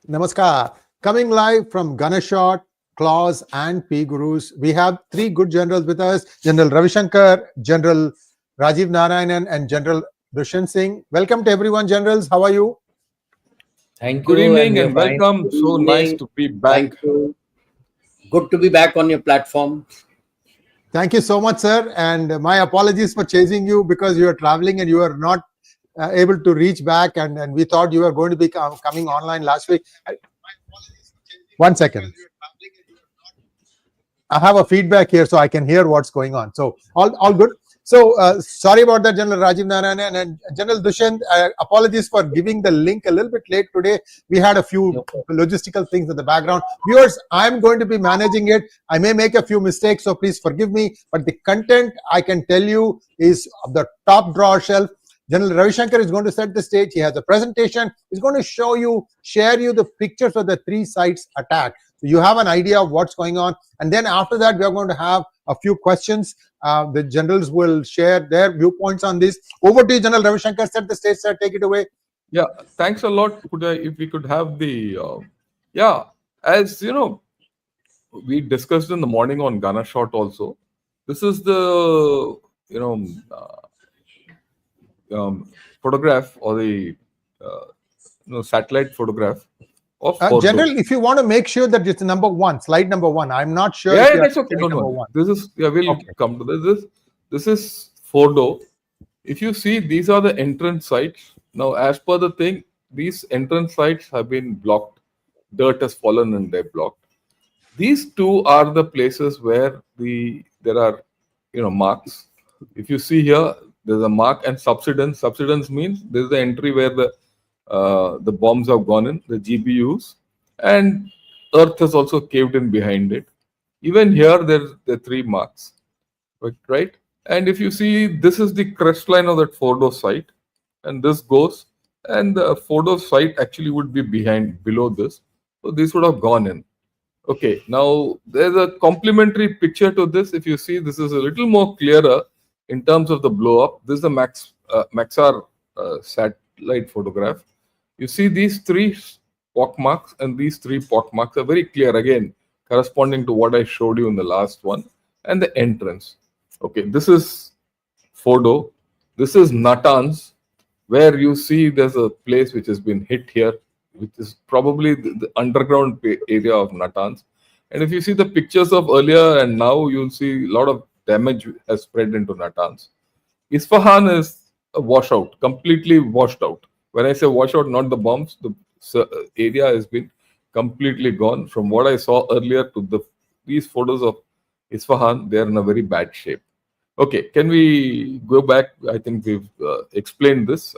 Namaskar. Coming live from Ganeshot, Claus, and P Gurus, we have three good generals with us: General Ravi Shankar, General Rajiv Narayanan, and General Dushyant Singh. Welcome to everyone, generals. How are you? Thank Good you, and evening we are and fine. welcome. Good So nice evening. to be back. Thank you. Good to be back on your platform. Thank you so much, sir. And my apologies for chasing you because you are traveling and you are not able to reach back. And we thought you were going to be coming online last week. One second. I have a feedback here so I can hear what's going on. So all good. So sorry about that, General Rajiv Narayanan and General Dushyant. Apologies for giving the link a little bit late today. We had a few logistical things in the background. Viewers, I'm going to be managing it. I may make a few mistakes, so please forgive me. But the content, I can tell you, is of the top drawer shelf. General Ravi Shankar is going to set the stage. He has a presentation. He's going to share you the pictures of the three sites attacked. So you have an idea of what's going on. And then after that, we are going to have a few questions. The generals will share their viewpoints on this. Over to you, General Ravi Shankar. Set the stage, sir. Take it away. Yeah, thanks a lot. If we could have the, as you know, we discussed in the morning on Ghana Shot also. This is the, photograph or the, satellite photograph of General, if you want to make sure that it's number one, slide number one. I'm not sure. Yeah, that's okay. Don't worry. One. This is we'll come to this. This is Fordo. If you see, these are the entrance sites. Now, as per the thing, these entrance sites have been blocked. Dirt has fallen and they're blocked. These two are the places where there are marks. If you see here, there's a mark and subsidence. Subsidence means there's the entry where the bombs have gone in, the GBUs, and earth has also caved in behind it. Even here, there's the three marks, right? And if you see, this is the crest line of that Fordo site, and this goes, and the Fordo site actually would be below this. So this would have gone in. Okay, now there's a complementary picture to this. If you see, this is a little more clearer in terms of the blow up. This is the Maxar satellite photograph. You see these three pock marks, and these three pock marks are very clear again, corresponding to what I showed you in the last one, and the entrance. Okay, this is Fordo. This is Natanz, where you see there's a place which has been hit here, which is probably the underground area of Natanz. And if you see the pictures of earlier and now, you'll see a lot of damage has spread into Natanz. Isfahan is a washout, completely washed out. When I say washout, not the bombs, the area has been completely gone. From what I saw earlier to these photos of Isfahan, they are in a very bad shape. Okay, can we go back? I think we've explained this.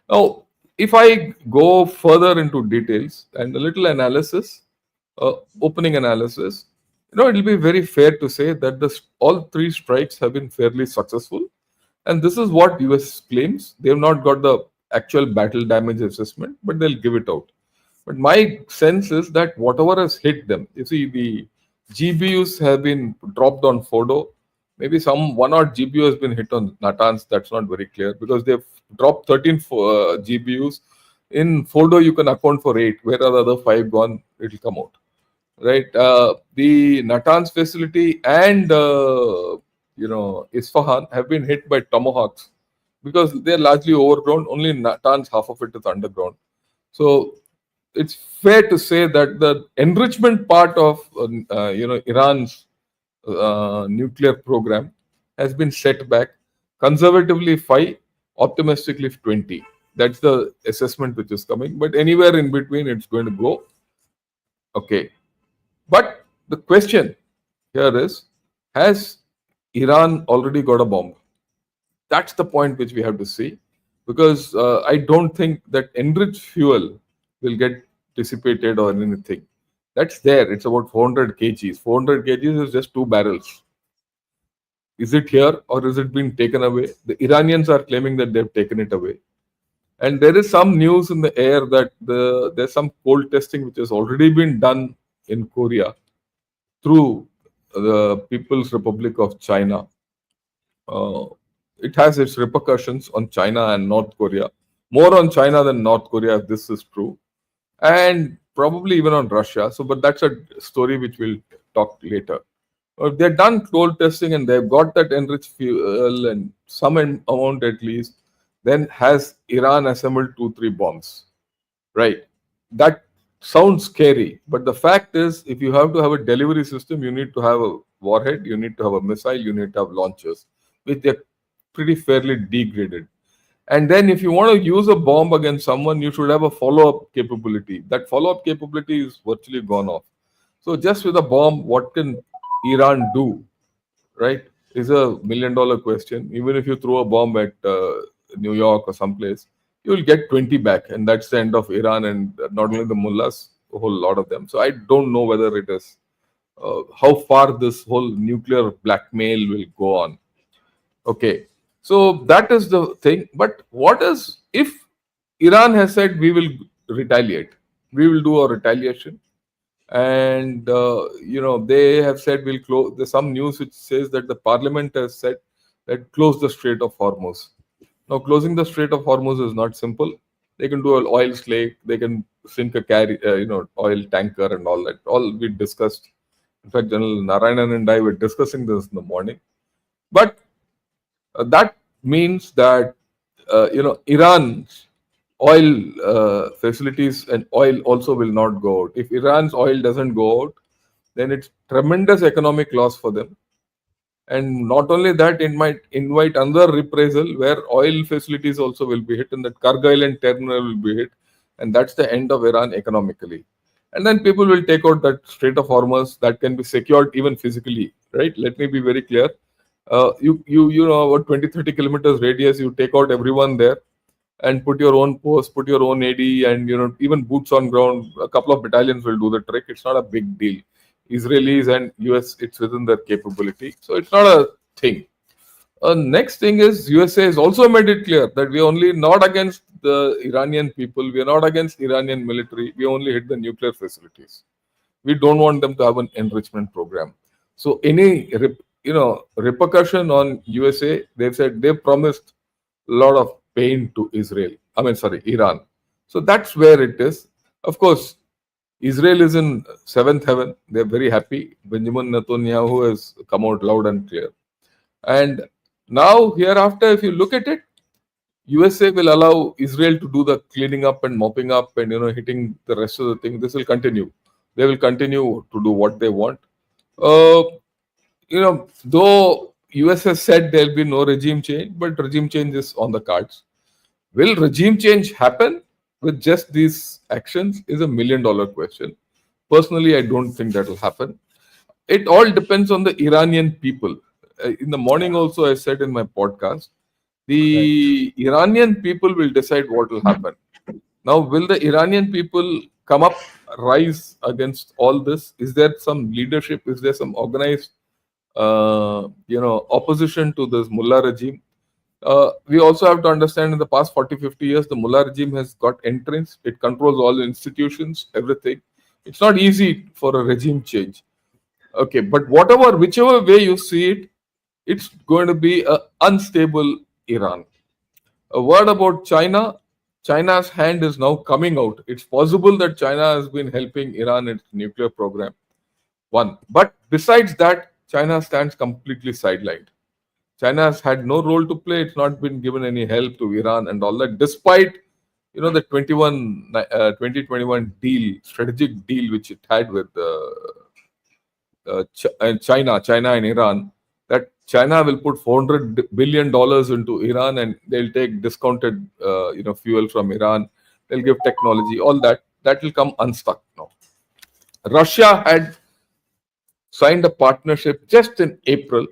Now, if I go further into details and a little analysis, opening analysis, it'll be very fair to say that all three strikes have been fairly successful. And this is what US claims. They have not got the actual battle damage assessment, but they'll give it out. But my sense is that whatever has hit them, you see, the GBUs have been dropped on Fordo. Maybe one odd GBU has been hit on Natanz. That's not very clear because they've dropped 13 GBUs. In Fordo, you can account for 8. Where are the other 5 gone? It'll come out. Right? The Natanz facility and Isfahan have been hit by tomahawks because they're largely overgrown. Only Natanz, half of it is underground. So it's fair to say that the enrichment part of Iran's nuclear program has been set back, conservatively 5, optimistically 20. That's the assessment which is coming. But anywhere in between, it's going to go. Okay. But the question here is, has Iran already got a bomb? That's the point which we have to see, because I don't think that enriched fuel will get dissipated or anything. That's there. It's about 400 kgs. 400 kgs is just 2 barrels. Is it here or is it being taken away? The Iranians are claiming that they've taken it away. And there is some news in the air that there's some cold testing which has already been done in Korea through the People's Republic of China. It has its repercussions on China and North Korea. More on China than North Korea if this is true. and probably even on Russia. So, but that's a story which we'll talk later. They've done cold testing and they've got that enriched fuel and some amount at least. Then has Iran assembled 2, 3 bombs? Right. That sounds scary, but the fact is, if you have to have a delivery system, you need to have a warhead, you need to have a missile, you need to have launchers, which they're pretty fairly degraded. And then, if you want to use a bomb against someone, you should have a follow up capability. That follow up capability is virtually gone off. So, just with a bomb, what can Iran do? Right? Is a $1 million question. Even if you throw a bomb at New York or someplace, you will get 20 back, and that's the end of Iran and not only the mullahs, a whole lot of them. So I don't know whether it is how far this whole nuclear blackmail will go on. Okay, so that is the thing. But what is if Iran has said we will retaliate, we will do a retaliation, and they have said we'll close. There's some news which says that the parliament has said that close the Strait of Hormuz. Now, closing the Strait of Hormuz is not simple. They can do an oil slake, they can sink a oil tanker and all that. All we discussed. In fact, General Narayanan and I were discussing this in the morning. But that means that Iran's oil facilities and oil also will not go out. If Iran's oil doesn't go out, then it's tremendous economic loss for them. And not only that, it might invite another reprisal where oil facilities also will be hit and that Karga Island terminal will be hit. And that's the end of Iran economically. And then people will take out that Strait of Hormuz that can be secured even physically, right? Let me be very clear. You know, about 20-30 kilometers radius, you take out everyone there and put your own post, put your own AD, and even boots on ground. A couple of battalions will do the trick. It's not a big deal. Israelis and US, it's within their capability, so it's not a thing. Next thing is USA has also made it clear that we are only not against the Iranian people. We are not against Iranian military. We only hit the nuclear facilities. We don't want them to have an enrichment program. So any repercussion on USA, they've said they've promised a lot of pain to Iran. So that's where it is. Of course, Israel is in seventh heaven. They're very happy. Benjamin Netanyahu has come out loud and clear. And now, hereafter, if you look at it, USA will allow Israel to do the cleaning up and mopping up and hitting the rest of the thing. This will continue. They will continue to do what they want. Though US has said there'll be no regime change, but regime change is on the cards. Will regime change happen with just these actions is $1 million question. Personally, I don't think that will happen. It all depends on the Iranian people. In the morning also, I said in my podcast, the Iranian people will decide what will happen. Now, will the Iranian people come up, rise against all this? Is there some leadership? Is there some organized, opposition to this mullah regime? We also have to understand in the past 40-50 years, the mullah regime has got entrenched. It controls all the institutions, everything. It's not easy for a regime change. Okay, but whichever way you see it, it's going to be an unstable Iran. A word about China. China's hand is now coming out. It's possible that China has been helping Iran in its nuclear program. One. But besides that, China stands completely sidelined. China has had no role to play. It's not been given any help to Iran and all that, despite the 2021 deal, strategic deal which it had with China and Iran, that China will put $400 billion into Iran and they'll take discounted fuel from Iran. They'll give technology, all that will come unstuck now. Russia had signed a partnership just in April.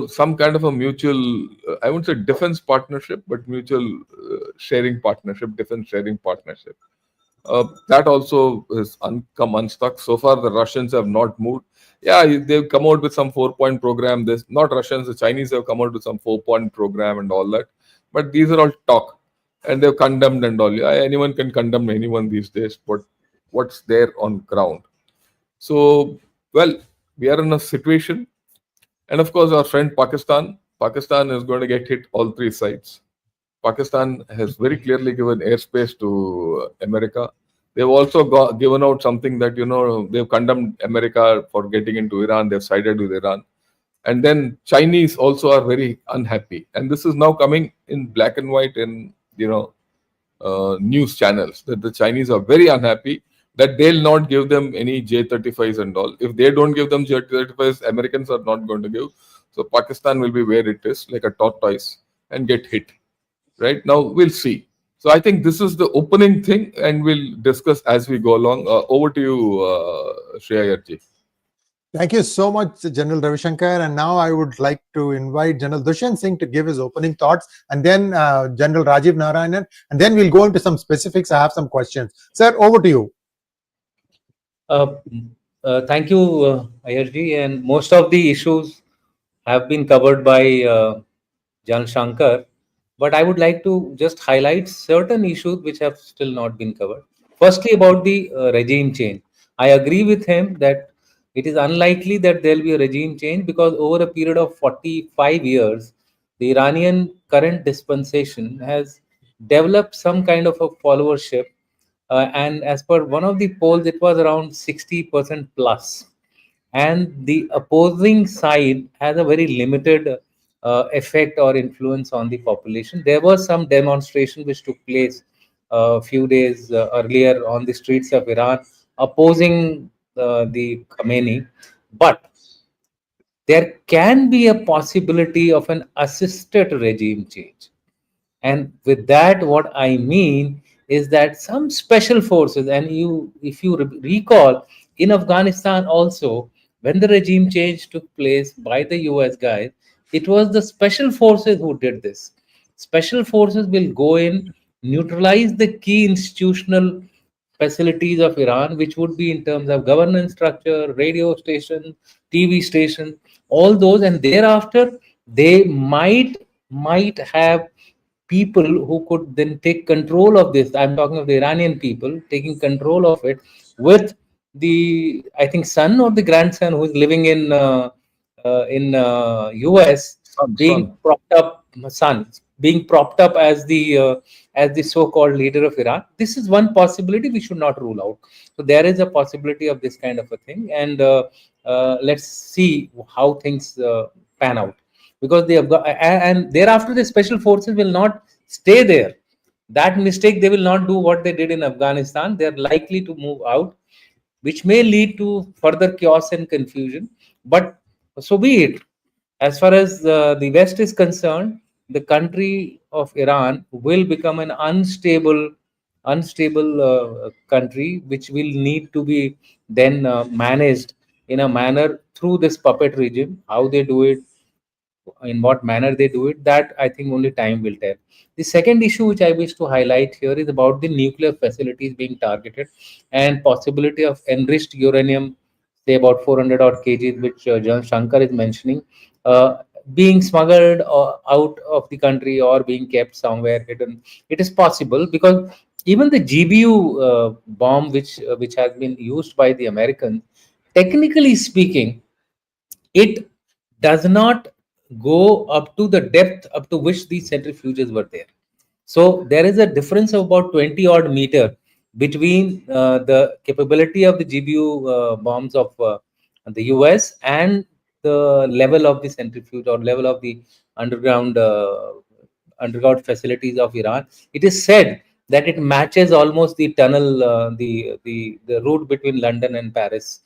Some kind of a mutual, I wouldn't say defense partnership, but mutual sharing partnership, defense sharing partnership. That also has come unstuck. So far, the Russians have not moved. Yeah, they've come out with some 4-point program. This not Russians, the Chinese have come out with some 4-point program and all that. But these are all talk, and they've condemned and all. Yeah, anyone can condemn anyone these days, but what's there on ground? So, well, we are in a situation. And of course, our friend Pakistan is going to get hit all three sides. Pakistan has very clearly given airspace to America. They've also given out something that, they've condemned America for getting into Iran. They've sided with Iran. And then Chinese also are very unhappy. And this is now coming in black and white in, news channels, that the Chinese are very unhappy that they'll not give them any J-35s and all. If they don't give them J-35s, Americans are not going to give. So Pakistan will be where it is, like a tortoise, and get hit. Right now, we'll see. So I think this is the opening thing, and we'll discuss as we go along. Over to you, Shreya Yarji. Thank you so much, General Ravi Shankar. And now I would like to invite General Dushyant Singh to give his opening thoughts, and then General Rajiv Narayanan, and then we'll go into some specifics. I have some questions. Sir, over to you. Thank you, Ayerji. And most of the issues have been covered by General Shankar. But I would like to just highlight certain issues which have still not been covered. Firstly, about the regime change. I agree with him that it is unlikely that there will be a regime change, because over a period of 45 years, the Iranian current dispensation has developed some kind of a followership. And as per one of the polls, it was around 60% plus. And the opposing side has a very limited effect or influence on the population. There was some demonstration which took place a few days earlier on the streets of Iran opposing the Khamenei, but there can be a possibility of an assisted regime change. And with that, what I mean is that some special forces, and if you recall, in Afghanistan also, when the regime change took place by the US guys, it was the special forces who did this. Special forces will go in, neutralize the key institutional facilities of Iran, which would be in terms of governance structure, radio station, TV station, all those, and thereafter they might have people who could then take control of this. I'm talking of the Iranian people taking control of it, with the, I think, son or the grandson who is living in US being propped up, son being propped up as the so-called leader of Iran. This is one possibility we should not rule out. So there is a possibility of this kind of a thing, and let's see how things pan out, because and thereafter the special forces will not stay there. That mistake, they will not do what they did in Afghanistan. They are likely to move out, which may lead to further chaos and confusion. But so be it. As far as the West is concerned, the country of Iran will become an unstable country, which will need to be then managed in a manner through this puppet regime. How they do it, in what manner they do it, that I think only time will tell. The second issue which I wish to highlight here is about the nuclear facilities being targeted, and possibility of enriched uranium, say about 400 odd kg, which John Shankar is mentioning, being smuggled out of the country or being kept somewhere hidden. It is possible, because even the GBU bomb, which has been used by the Americans, technically speaking, it does not go up to the depth up to which these centrifuges were there. So there is a difference of about 20 odd meter between the capability of the GBU bombs of the US and the level of the centrifuge or level of the underground facilities of Iran. It is said that it matches almost the tunnel, the route between London and Paris,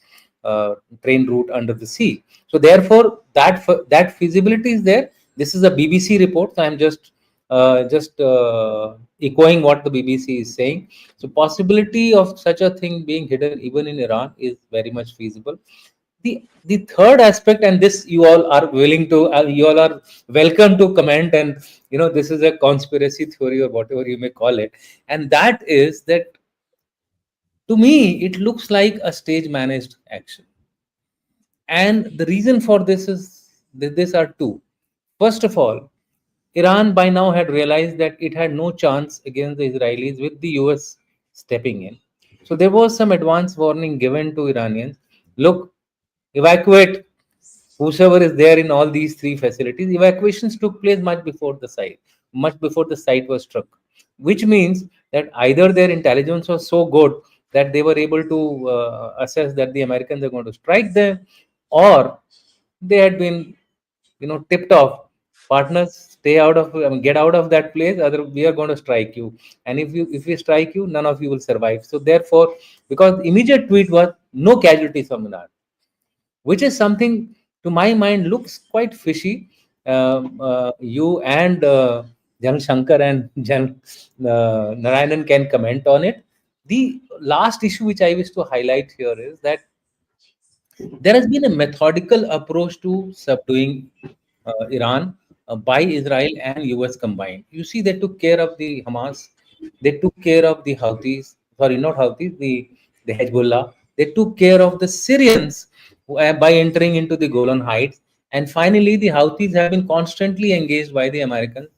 train route under the sea. So therefore, that feasibility is there. This is a BBC report. So I'm just echoing what the BBC is saying. So possibility of such a thing being hidden even in Iran is very much feasible. The third aspect, and this you all are willing to, you all are welcome to comment, and this is a conspiracy theory or whatever you may call it, and that is that, to me, it looks like a stage managed action. And the reason for this is that these are two. First of all, Iran by now had realized that it had no chance against the Israelis with the US stepping in. So there was some advance warning given to Iranians. Look, evacuate whosoever is there in all these three facilities. Evacuations took place much before the site was struck, which means that either their intelligence was so good that they were able to assess that the Americans are going to strike them, or they had been, tipped off. Partners, stay out of, get out of that place. Other, we are going to strike you, and if we strike you, none of you will survive. So therefore, because the immediate tweet was no casualties from Iran, which is something to my mind looks quite fishy. You and Jan Shankar and Jan Narayanan can comment on it. The last issue which I wish to highlight here is that there has been a methodical approach to subduing Iran by Israel and US combined. You see, they took care of the Hamas, they took care of the Houthis, sorry, not Houthis, the Hezbollah, they took care of the Syrians by entering into the Golan Heights. And finally, the Houthis have been constantly engaged by the Americans.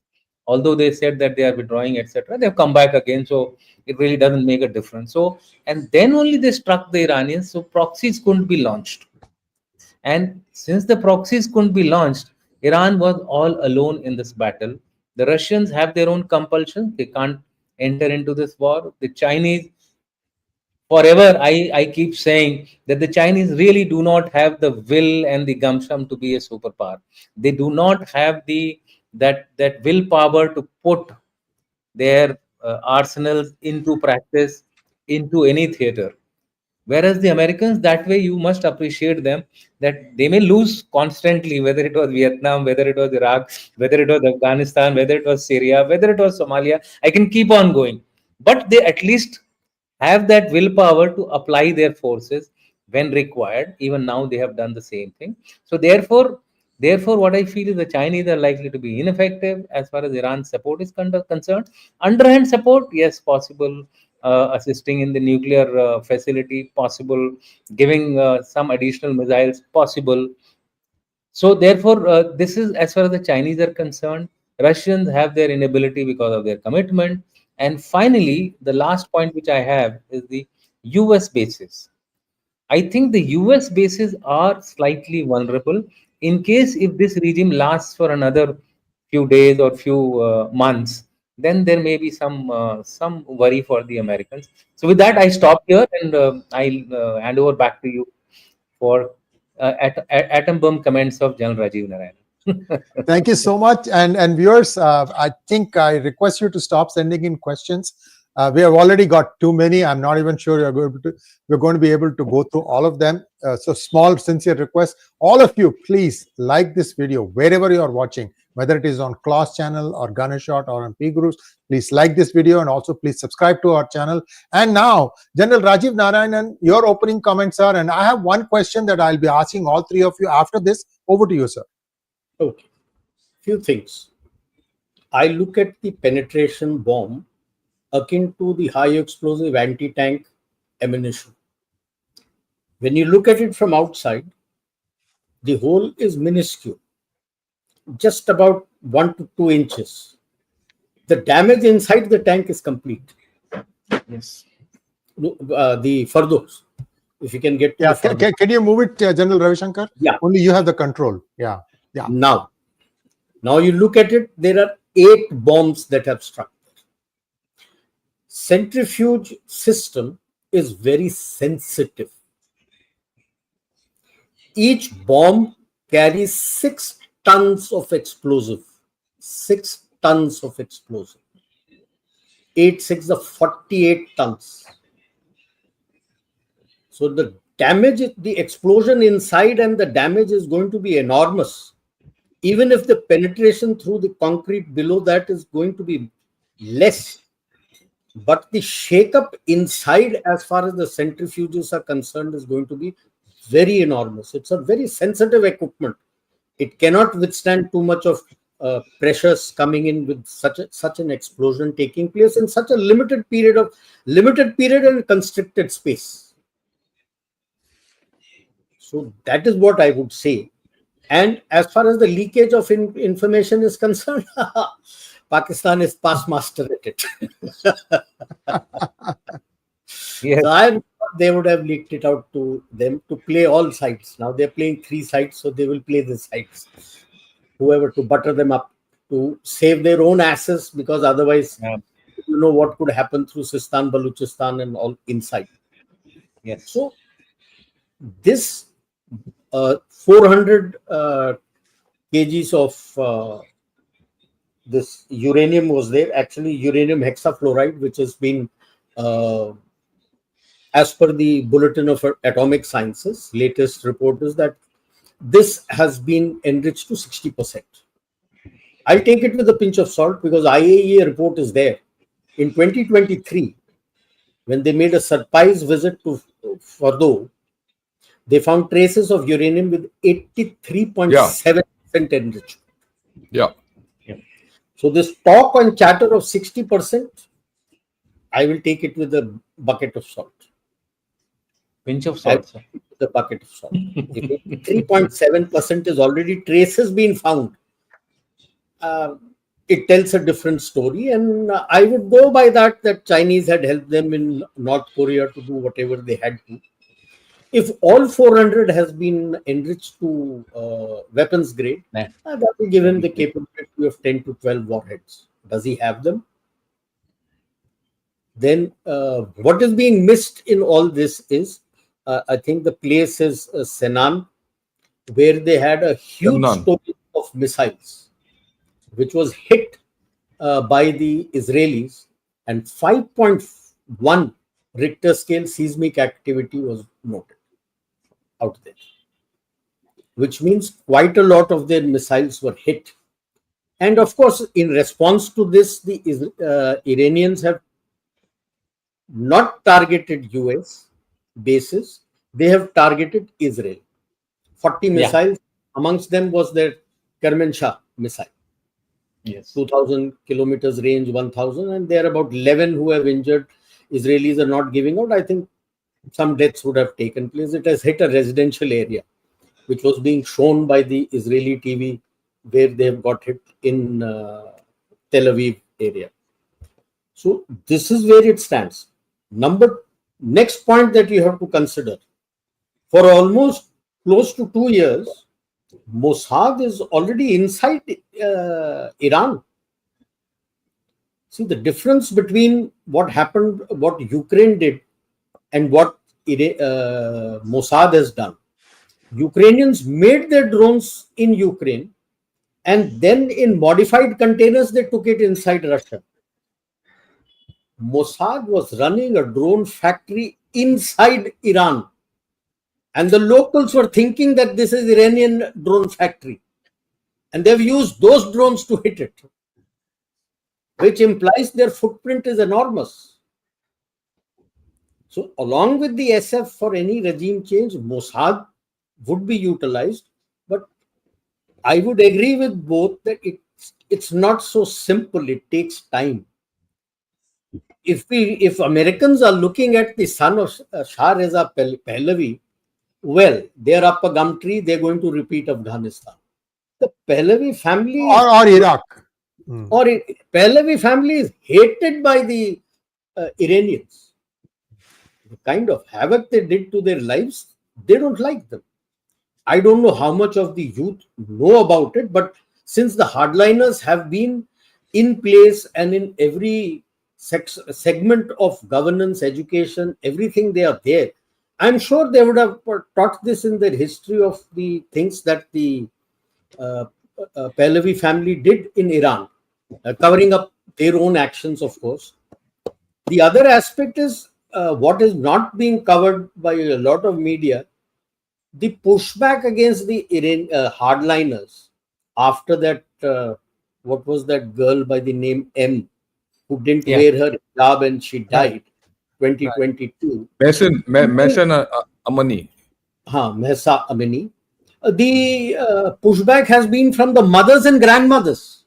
Although they said that they are withdrawing, etc., they've come back again. So it really doesn't make a difference. So, and then only they struck the Iranians. So proxies couldn't be launched. And since the proxies couldn't be launched, Iran was all alone in this battle. The Russians have their own compulsions. They can't enter into this war. The Chinese, forever, I keep saying that the Chinese really do not have the will and the gumption to be a superpower. They do not have the that willpower to put their arsenals into practice, into any theater. Whereas the Americans, that way you must appreciate them, that they may lose constantly, whether it was Vietnam, whether it was Iraq, whether it was Afghanistan, whether it was Syria, whether it was Somalia. I can keep on going. But they at least have that willpower to apply their forces when required. Even now they have done the same thing. So therefore, what I feel is the Chinese are likely to be ineffective as far as Iran's support is concerned. Underhand support, yes, possible. Assisting in the nuclear facility, possible. Giving some additional missiles, possible. So therefore, this is as far as the Chinese are concerned. Russians have their inability because of their commitment. And finally, the last point which I have is the US bases. I think the US bases are slightly vulnerable in case if this regime lasts for another few days or few months. Then there may be some worry for the Americans. So with that, I stop here and I'll hand over back to you for atom bomb comments of General Rajiv Narayan. Thank you so much. And viewers, I think I request you to stop sending in questions. We have already got too many. I'm not even sure we're going to be able to go through all of them. So small, sincere request. All of you, please like this video wherever you are watching, whether it is on Class channel or Ganeshot or on P Gurus. Please like this video and also please subscribe to our channel. And now, General Rajiv Narayanan, your opening comments are, and I have one question that I'll be asking all three of you after this. Over to you, sir. Okay. Few things. I look at the penetration bomb akin to the high explosive anti-tank ammunition. When you look at it from outside, the hole is minuscule, just about 1 to 2 inches. The damage inside the tank is complete. Yes. For those, if you can get to Can you move it, General Ravi Shankar? Yeah. Only you have the control. Yeah. Now you look at it, there are 8 bombs that have struck. Centrifuge system is very sensitive. Each bomb carries 6 tons of explosive. 6 tons of explosive. 8 6 of 48 tons. So the damage, the explosion inside and the damage is going to be enormous. Even if the penetration through the concrete below that is going to be less, but the shake-up inside as far as the centrifuges are concerned is going to be very enormous. It's a very sensitive equipment. It cannot withstand too much of pressures coming in with such an explosion taking place in such a limited period and constricted space. So that is what I would say. And as far as the leakage of information is concerned, Pakistan is past master at it. Yes. So I thought they would have leaked it out to them to play all sides. Now they're playing 3 sides, so they will play the sides. Whoever to butter them up to save their own asses, because otherwise, you know what could happen through Sistan, Baluchistan, and all inside. Yes. So this 400 kgs of this uranium was there. Actually, uranium hexafluoride, which has been, as per the Bulletin of Atomic Sciences, latest report is that this has been enriched to 60%. I'll take it with a pinch of salt because IAEA report is there. In 2023, when they made a surprise visit to Fordo, they found traces of uranium with 83.7% enrichment. Yeah. So this talk and chatter of 60%, I will take it with a bucket of salt. Pinch of salt, sir. The bucket of salt. If 83.7% is already traces being found, it tells a different story. And I would go by that Chinese had helped them in North Korea to do whatever they had to. If all 400 has been enriched to weapons grade, Yeah. that will give him the capability of 10 to 12 warheads. Does he have them? Then what is being missed in all this is, I think the place is Senan, where they had a huge Lebanon. storage of missiles, which was hit by the Israelis, and 5.1 Richter scale seismic activity was noted out there, which means quite a lot of their missiles were hit. And of course, in response to this, the Iranians have not targeted US bases, they have targeted Israel. 40 missiles, amongst them was their Kermanshah missile. Yes. 2,000 kilometers range, 1,000, and there are about 11 who have injured. Israelis are not giving out. I think some deaths would have taken place. It has hit a residential area, which was being shown by the Israeli TV, where they have got hit in Tel Aviv area. So this is where it stands. Next point that you have to consider, for almost close to 2 years, Mossad is already inside Iran. See the difference between what happened, what Ukraine did, and what Mossad has done. Ukrainians made their drones in Ukraine, and then in modified containers, they took it inside Russia. Mossad was running a drone factory inside Iran. And the locals were thinking that this is Iranian drone factory. And they've used those drones to hit it, which implies their footprint is enormous. So along with the SF for any regime change, Mossad would be utilized. But I would agree with both that it's not so simple. It takes time. If Americans are looking at the son of Shah Reza Pahlavi, well, they're up a gum tree, they're going to repeat Afghanistan. The Pahlavi family or Iraq. Pahlavi family is hated by the Iranians. The kind of havoc they did to their lives, they don't like them. I don't know how much of the youth know about it, but since the hardliners have been in place and in every segment of governance, education, everything, they are there. I'm sure they would have taught this in their history of the things that the Pahlavi family did in Iran, covering up their own actions, of course. The other aspect is what is not being covered by a lot of media, the pushback against the Iran hardliners after that, what was that girl by the name M, who didn't wear her hijab and she died, 2022. Mehsan Amani. Mehsa Amini. The pushback has been from the mothers and grandmothers.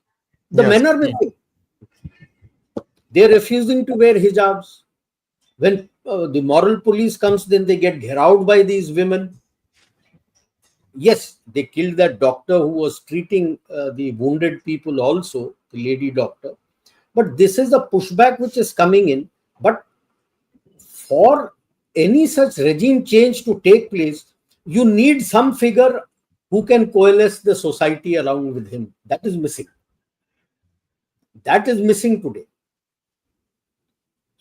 The men are missing. They're refusing to wear hijabs. When the moral police comes, then they get gherowed by these women. Yes, they killed that doctor who was treating the wounded people also, the lady doctor. But this is a pushback which is coming in. But for any such regime change to take place, you need some figure who can coalesce the society along with him. That is missing. That is missing today.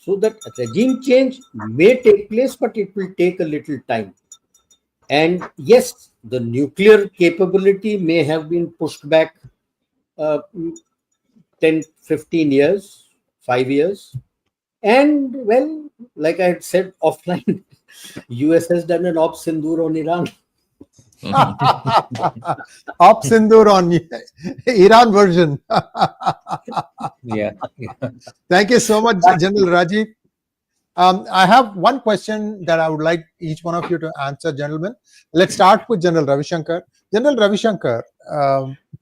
So that regime change may take place, but it will take a little time. And yes, the nuclear capability may have been pushed back uh, 10, 15 years, 5 years. And well, like I had said offline, US has done an op Sindoor on Iran. Op Sindoor on Iran version. Yeah. Thank you so much, General Rajiv. I have one question that I would like each one of you to answer, gentlemen. Let's start with General Ravi Shankar. General Ravi Shankar,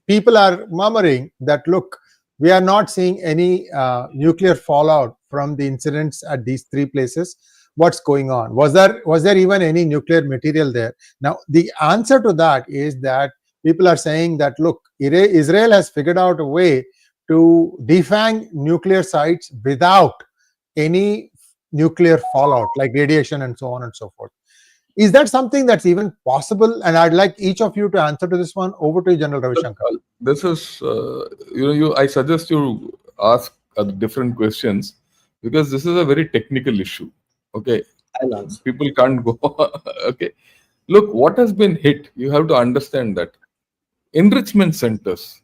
people are murmuring that, look, we are not seeing any nuclear fallout from the incidents at these three places. What's going on? Was there even any nuclear material there? Now, the answer to that is that people are saying that, look, Israel has figured out a way to defang nuclear sites without any nuclear fallout, like radiation and so on and so forth. Is that something that's even possible? And I'd like each of you to answer to this one. Over to you, General Ravi Shankar. This is, I suggest you ask different questions, because this is a very technical issue. Okay, I'll answer. people can't go. Okay, look, what has been hit, you have to understand that. Enrichment centers.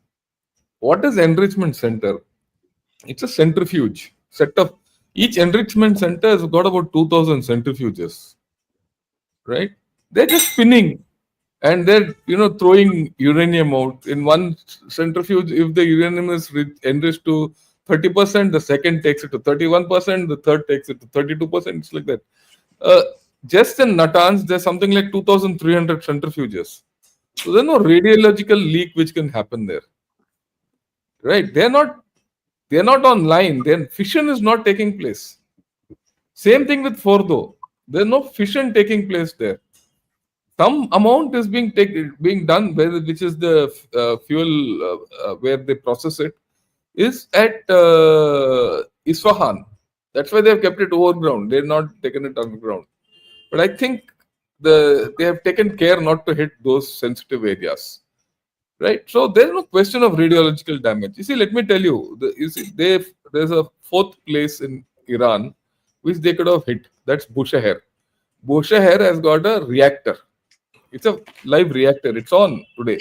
What is enrichment center? It's a centrifuge set of, each enrichment center has got about 2000 centrifuges, right? They're just spinning, and they're throwing uranium out in one centrifuge. If the uranium is enriched to 30%, the second takes it to 31%, the third takes it to 32%. It's like that. Just in Natanz, there's something like 2300 centrifuges. So there's no radiological leak which can happen there, right? They're not online. Then fission is not taking place. Same thing with Fordo. There's no fission taking place there. Some amount is being done, which is the fuel where they process it, is at Isfahan. That's why they have kept it overground. They've not taken it underground. But I think they have taken care not to hit those sensitive areas, right? So there's no question of radiological damage. You see, let me tell you, there's a fourth place in Iran which they could have hit. That's Bushehr. Bushehr has got a reactor. It's a live reactor. It's on today.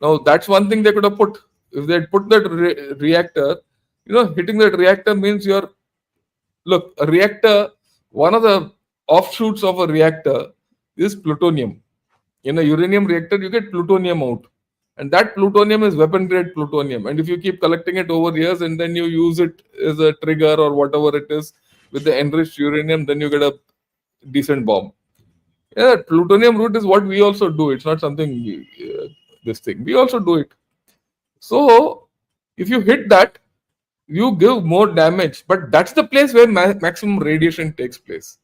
Now, that's one thing they could have put. If they had put that reactor, hitting that reactor means a reactor, one of the offshoots of a reactor is plutonium. In a uranium reactor, you get plutonium out. And that plutonium is weapon grade plutonium. And if you keep collecting it over years and then you use it as a trigger or whatever it is with the enriched uranium, then you get a decent bomb. Yeah, plutonium route is what we also do. It's not something this thing. We also do it. So if you hit that, you give more damage. But that's the place where maximum radiation takes place.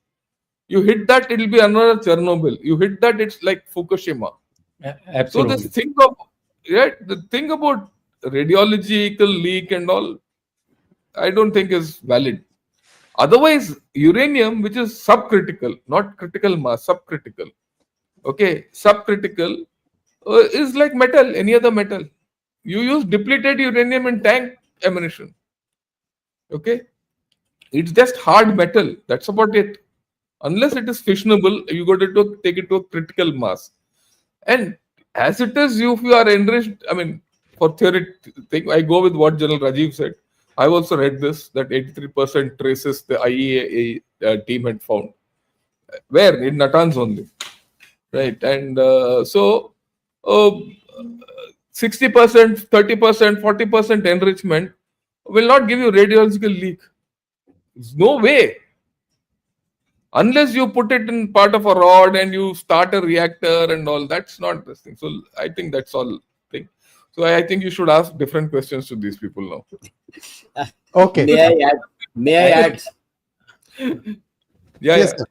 You hit that, it'll be another Chernobyl. You hit that, it's like Fukushima. Absolutely. So the thing about radiological leak and all, I don't think is valid. Otherwise, uranium, which is subcritical, not critical mass, subcritical. Okay, subcritical is like metal, any other metal. You use depleted uranium in tank ammunition. Okay, it's just hard metal. That's about it. Unless it is fissionable, you got to take it to a critical mass. And as it is, if you are enriched, for theory thing, I go with what General Rajiv said. I've also read this, that 83% traces the IEA team had found. Where? In Natanz only. Right. And 60%, 30%, 40% enrichment will not give you radiological leak. There's no way. Unless you put it in part of a rod and you start a reactor and all, that's not this thing. So I think that's all thing. So I think you should ask different questions to these people now. Okay. May I add? Yes, sir.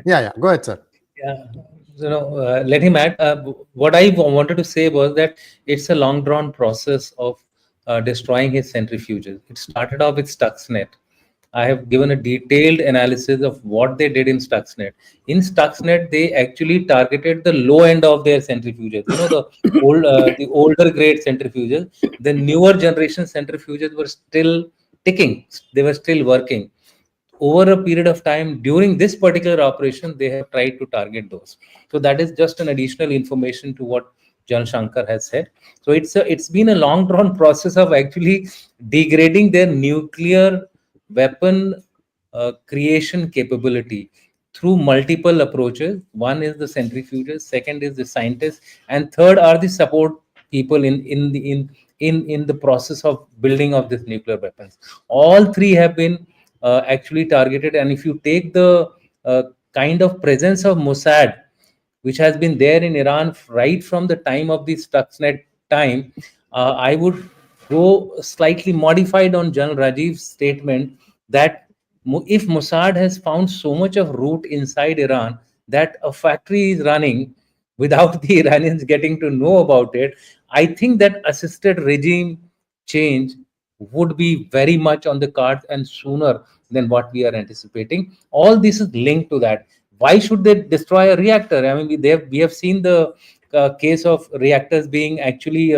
Yeah. Go ahead, sir. Yeah. Let him add. What I wanted to say was that it's a long drawn process of destroying his centrifuges. It started off with Stuxnet. I have given a detailed analysis of what they did in Stuxnet. In Stuxnet, they actually targeted the low end of their centrifuges. The older grade centrifuges. The newer generation centrifuges were still ticking. They were still working. over a period of time during this particular operation, they have tried to target those. So that is just an additional information to what Jan Shankar has said. So it's been a long drawn process of actually degrading their nuclear weapon creation capability through multiple approaches. One is the centrifuges, second is the scientists, and third are the support people in the process of building of this nuclear weapons. All three have been actually targeted, and if you take the kind of presence of Mossad, which has been there in Iran right from the time of the Stuxnet time, I would go slightly modified on General Rajiv's statement that if Mossad has found so much of root inside Iran that a factory is running without the Iranians getting to know about it, I think that assisted regime change would be very much on the cards and sooner than what we are anticipating. All this is linked to that. Why should they destroy a reactor? I mean, we have seen the case of reactors being actually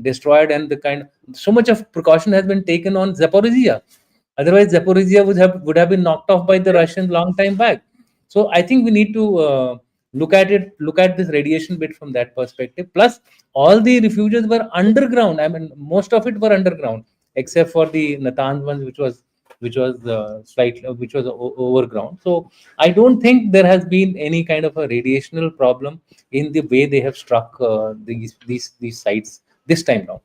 destroyed, and the kind so much of precaution has been taken on Zaporizhia. Otherwise, Zaporizhia would have been knocked off by the Russians long time back. So I think we need to look at this radiation bit from that perspective. Plus, all the refuges were underground. I mean, most of it were underground, except for the Natanz ones, which was overground. So I don't think there has been any kind of a radiational problem in the way they have struck these sites this time round.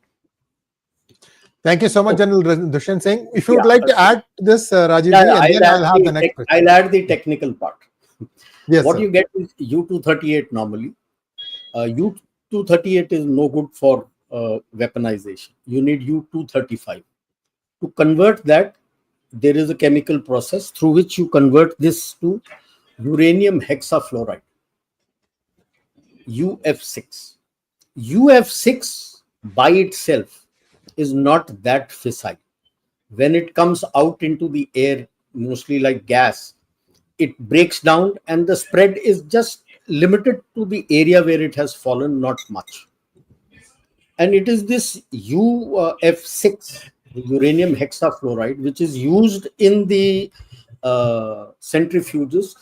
Thank you so much, General Dushyant Singh. If you would like to add this, Rajiv, and then I'll have the next question. I'll add the technical part. Yes, what sir. you get is U-238 normally. U-238 is no good for weaponization. You need U-235. To convert that, there is a chemical process through which you convert this to uranium hexafluoride, UF6. UF6 by itself is not that fissile. When it comes out into the air, mostly like gas, it breaks down and the spread is just limited to the area where it has fallen, not much. And it is this UF6, the uranium hexafluoride, which is used in the centrifuges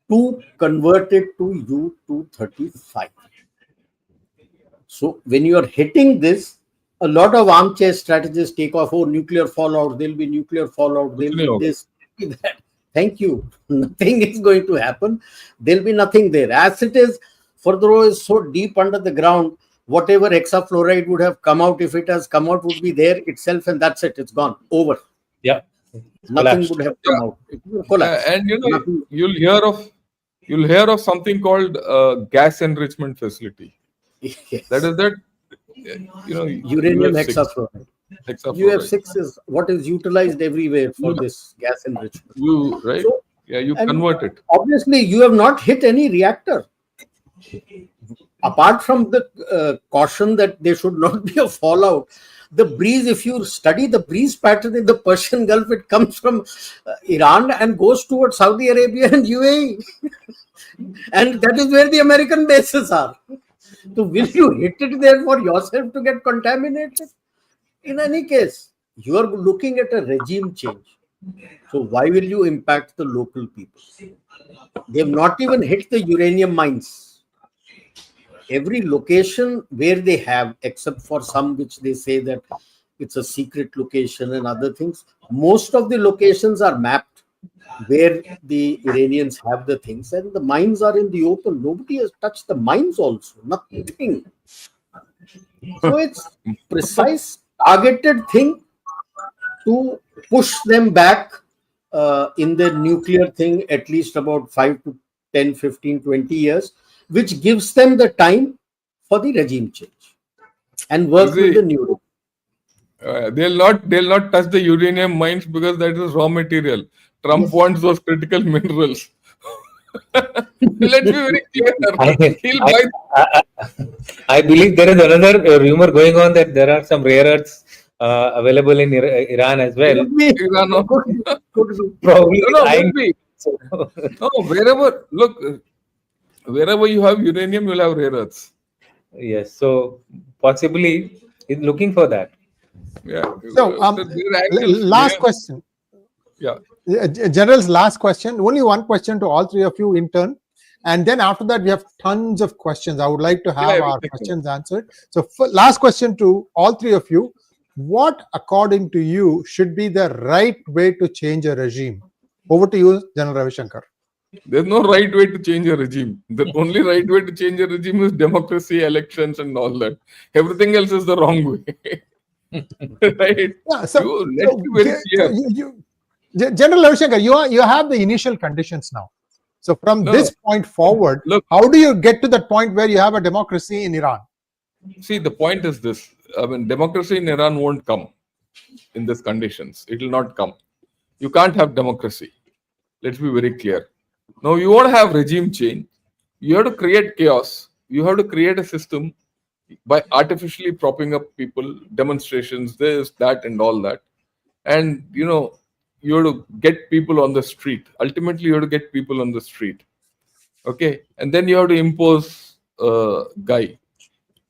to convert it to U-235. So when you are hitting this, a lot of armchair strategists take off, oh, nuclear fallout, there'll be nuclear fallout, there'll be this, there'll be that. Thank you. Nothing is going to happen. There'll be nothing there. As it is, Further is so deep under the ground, whatever hexafluoride would have come out, if it has come out, would be there itself, and that's it. It's gone. Over. Yeah. Nothing would have come out. It will collapse. And you'll hear of something called gas enrichment facility. Yes. That is that uranium hexafluoride. UF6 is what is utilized everywhere for this gas enrichment. You convert it. Obviously, you have not hit any reactor. Apart from the caution that there should not be a fallout, the breeze, if you study the breeze pattern in the Persian Gulf, it comes from Iran and goes towards Saudi Arabia and UAE. And that is where the American bases are. So will you hit it there for yourself to get contaminated? In any case, you are looking at a regime change. So why will you impact the local people? They have not even hit the uranium mines. Every location where they have, except for some which they say that it's a secret location and other things, most of the locations are mapped where the Iranians have the things, and the mines are in the open. Nobody has touched the mines also. Nothing. So it's precise, targeted thing to push them back in the nuclear thing at least about 5 to 10, 15, 20 years, which gives them the time for the regime change and work with the new. They'll not touch the uranium mines because that is raw material. Trump wants those critical minerals. Let's be very clear. I believe there is another rumor going on that there are some rare earths available in Iran as well. Probably. Wherever you have uranium, you'll have rare earths. Yes, so possibly he's looking for that. Yeah. So, last question. Yeah. General's last question. Only one question to all three of you in turn. And then after that, we have tons of questions. I would like to have our questions answered. So last question to all three of you. What, according to you, should be the right way to change a regime? Over to you, General Ravi Shankar. There's no right way to change a regime. The only right way to change a regime is democracy, elections, and all that. Everything else is the wrong way. Right? Yeah, so, Let's be very clear. General Ravi Shankar, you have the initial conditions now. So from this point forward, look, how do you get to that point where you have a democracy in Iran? See, the point is this. I mean, democracy in Iran won't come in these conditions. It will not come. You can't have democracy. Let's be very clear. Now, you want to have regime change. You have to create chaos. You have to create a system by artificially propping up people, demonstrations, this, that, and all that. And, you have to get people on the street. Ultimately, you have to get people on the street. Okay. And then you have to impose a guy.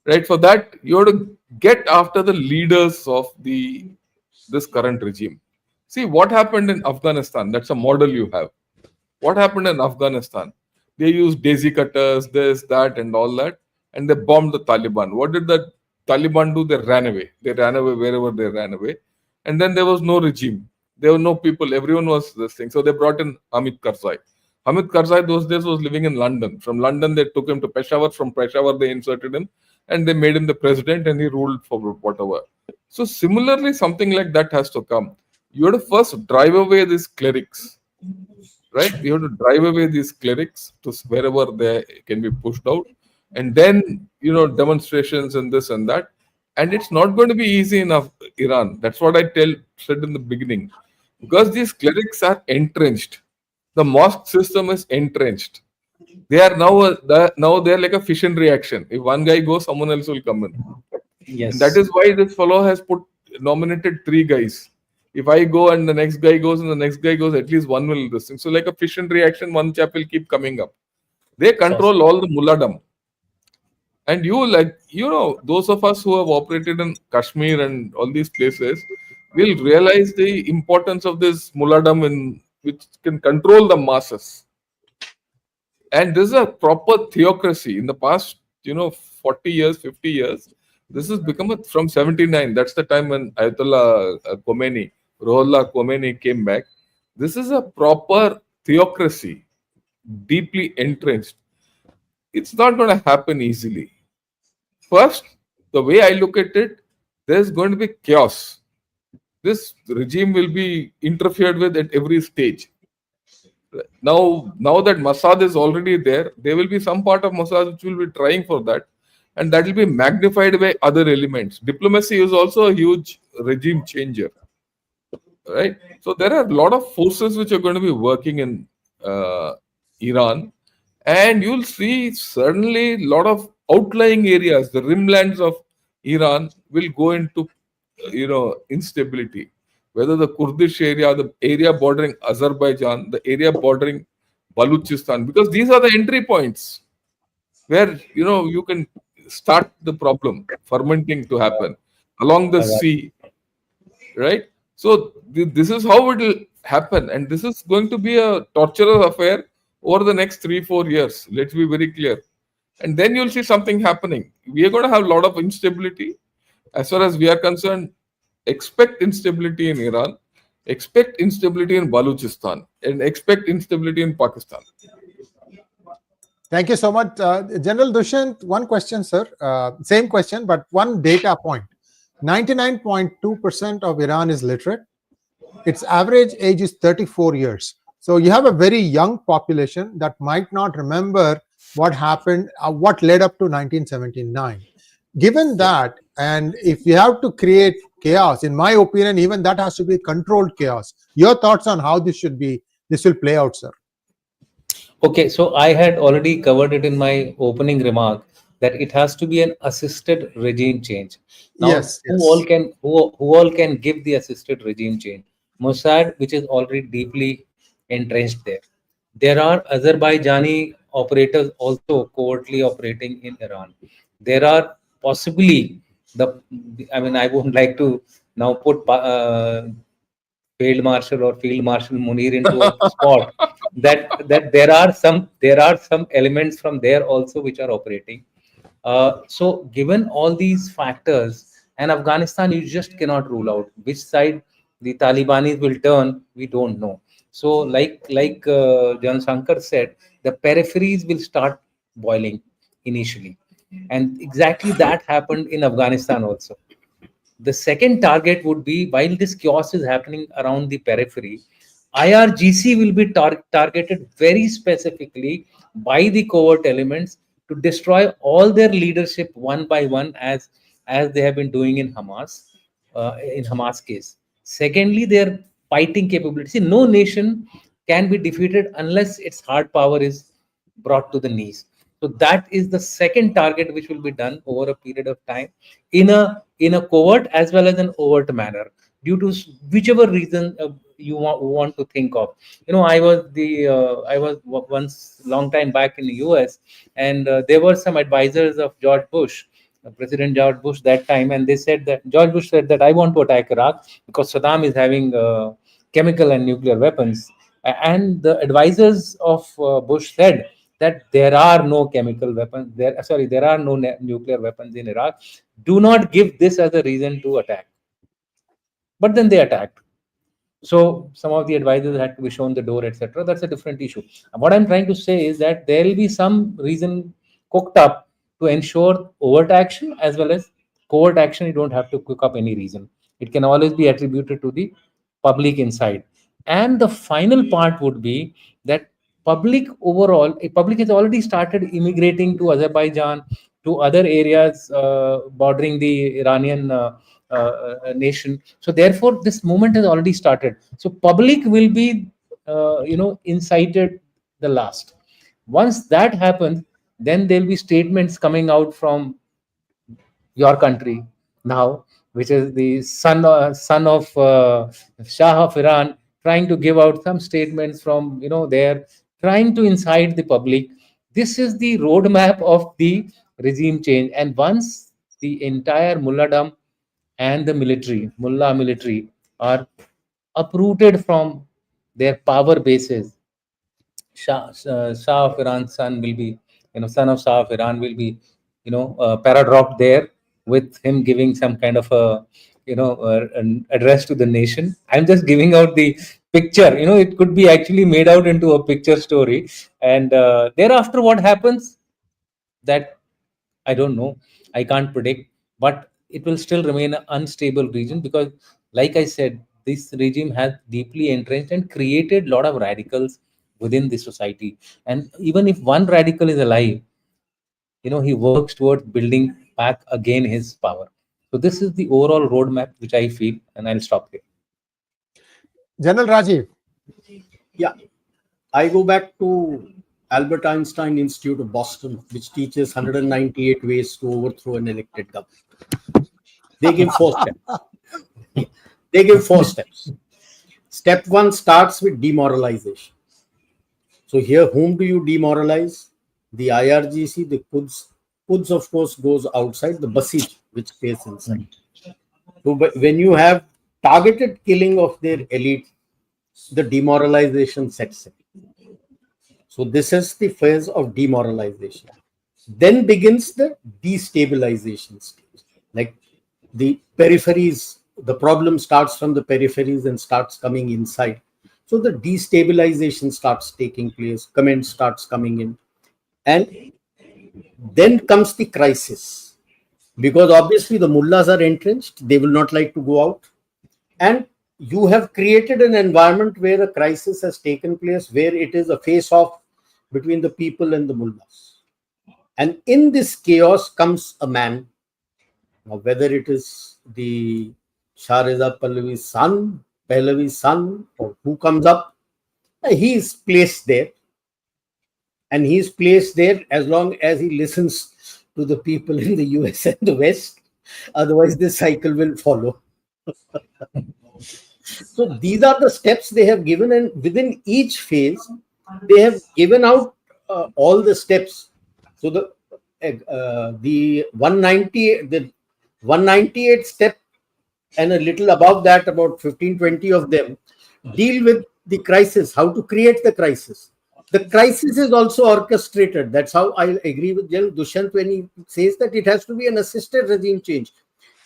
Right? For that, you have to get after the leaders of this current regime. See what happened in Afghanistan. That's a model you have. What happened in Afghanistan? They used daisy cutters, this, that, and all that, and they bombed the Taliban. What did the Taliban do? They ran away. They ran away wherever they ran away. And then there was no regime. There were no people. Everyone was this thing. So they brought in Hamid Karzai. Hamid Karzai those days was living in London. From London, they took him to Peshawar. From Peshawar, they inserted him and they made him the president and he ruled for whatever. So similarly, something like that has to come. You have to first drive away these clerics, right? You have to drive away these clerics to wherever they can be pushed out. And then, demonstrations and this and that. And it's not going to be easy enough, Iran. That's what I said in the beginning. Because these clerics are entrenched. The mosque system is entrenched. They are now they're like a fission reaction. If one guy goes, someone else will come in. Yes. And that is why this fellow has nominated 3 guys. If I go and the next guy goes and the next guy goes, at least one will this thing. So like a fission reaction, one chap will keep coming up. They control all the mulladam. And those of us who have operated in Kashmir and all these places will realize the importance of this mulladam which can control the masses. And this is a proper theocracy. In the past, 40 years, 50 years, this has become from 79. That's the time when Ayatollah Ruhollah Khomeini came back. This is a proper theocracy, deeply entrenched. It's not going to happen easily. First, the way I look at it, there's going to be chaos. This regime will be interfered with at every stage. Now that Mossad is already there, there will be some part of Mossad which will be trying for that, and that will be magnified by other elements. Diplomacy is also a huge regime changer, right? So there are a lot of forces which are going to be working in Iran, and you'll see certainly a lot of outlying areas, the rimlands of Iran will go into instability. Whether the Kurdish area, the area bordering Azerbaijan, the area bordering Balochistan, because these are the entry points where you can start the problem fermenting to happen along the sea, right? So this is how it will happen, and this is going to be a torturous affair over the next 3-4 years. Let's be very clear, and then you'll see something happening. We are going to have a lot of instability. As far as we are concerned, expect instability in Iran, expect instability in Balochistan, and expect instability in Pakistan. Thank you so much. General Dushyant, one question, sir. Same question, but one data point. 99.2% of Iran is literate. Its average age is 34 years. So you have a very young population that might not remember what happened, what led up to 1979. Given that, and if you have to create chaos, in my opinion, even that has to be controlled chaos. Your thoughts on how this will play out, sir? Okay, so I had already covered it in my opening remark that it has to be an assisted regime change. Now, yes. who all can give the assisted regime change? Mossad, which is already deeply entrenched there. There are Azerbaijani operators also covertly operating in Iran. There are possibly I would like to now put Field Marshal or Field Marshal Munir into a spot, that there are some elements from there also which are operating. So given all these factors, and Afghanistan, you just cannot rule out which side the Talibanis will turn. We don't know. So like Jan Shankar said, the peripheries will start boiling initially, and exactly that happened in Afghanistan also. The second target would be, while this chaos is happening around the periphery, IRGC will be targeted very specifically by the covert elements to destroy all their leadership one by one, as they have been doing in Hamas, in Hamas case. Secondly, their fighting capability. See, no nation can be defeated unless its hard power is brought to the knees. So that is the second target which will be done over a period of time, in a covert as well as an overt manner, due to whichever reason you want to think of. I was once long time back in the US, and there were some advisors of George Bush, President George Bush that time, and they said that George Bush said that I want to attack Iraq because Saddam is having chemical and nuclear weapons. And the advisors of Bush said that there are no chemical weapons there are no nuclear weapons in Iraq. Do not give this as a reason to attack. But then they attacked. So some of the advisors had to be shown the door, etc. That's a different issue. What I'm trying to say is that there will be some reason cooked up to ensure overt action as well as covert action. You don't have to cook up any reason. It can always be attributed to the public inside. And the final part would be that public has already started immigrating to Azerbaijan, to other areas bordering the Iranian nation. So therefore, this movement has already started. So public will be, incited the last. Once that happens, then there'll be statements coming out from your country now, which is the son of Shah of Iran, trying to give out some statements from there, trying to incite the public. This is the roadmap of the regime change. And once the entire mulladom and the mullah military are uprooted from their power bases, Shah of Iran's son will be, son of Shah of Iran will be, paradropped there, with him giving some kind of a, an address to the nation. I'm just giving out the picture. It could be actually made out into a picture story. And thereafter, what happens, that I don't know. I can't predict, but it will still remain an unstable region because, like I said, this regime has deeply entrenched and created a lot of radicals within the society. And even if one radical is alive, he works towards building back again his power. So this is the overall roadmap which I feel, and I'll stop here. General Rajiv. Yeah, I go back to Albert Einstein Institute of Boston, which teaches 198 ways to overthrow an elected government. They give 4 steps. They give 4 steps. Step 1 starts with demoralization. So here, whom do you demoralize? The IRGC, the Quds of course goes outside, the Basij, which stays inside. So when you have targeted killing of their elite, the demoralization sets in. So this is the phase of demoralization. Then begins the destabilization stage. Like the peripheries, the problem starts from the peripheries and starts coming inside. So the destabilization starts taking place, comment starts coming in. And then comes the crisis. Because obviously the mullahs are entrenched, they will not like to go out. And you have created an environment where a crisis has taken place, where it is a face-off between the people and the mullahs. And in this chaos comes a man, now whether it is the Shah Reza Pahlavi's son, or who comes up, he is placed there. And he is placed there as long as he listens to the people in the US and the West. Otherwise, this cycle will follow. So these are the steps they have given, and within each phase, they have given out all the steps. So the 198 step, and a little above that, about 15-20 of them, deal with the crisis, how to create the crisis. The crisis is also orchestrated. That's how I agree with General Dushyant when he says that it has to be an assisted regime change.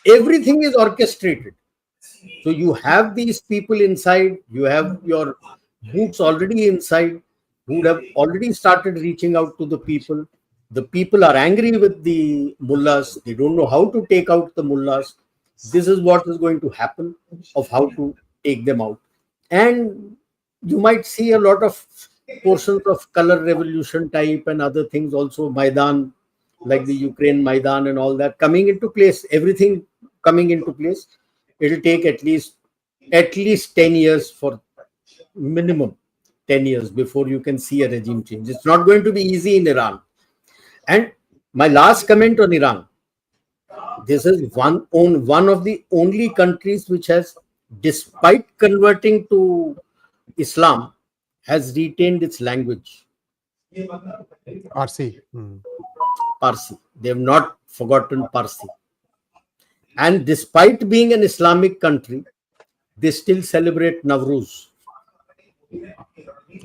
Everything is orchestrated. So you have these people inside, you have your boots already inside, who would have already started reaching out to the people. The people are angry with the mullahs. They don't know how to take out the mullahs. This is what is going to happen of how to take them out. And you might see a lot of portions of color revolution type and other things also, Maidan, like the Ukraine Maidan and all that coming into place, everything coming into place. It'll take at least 10 years, for minimum 10 years, before you can see a regime change. It's not going to be easy in Iran. And my last comment on Iran, this is one of the only countries which has, despite converting to Islam, has retained its language, RC. Parsi. They have not forgotten Parsi. And despite being an Islamic country, they still celebrate Nowruz.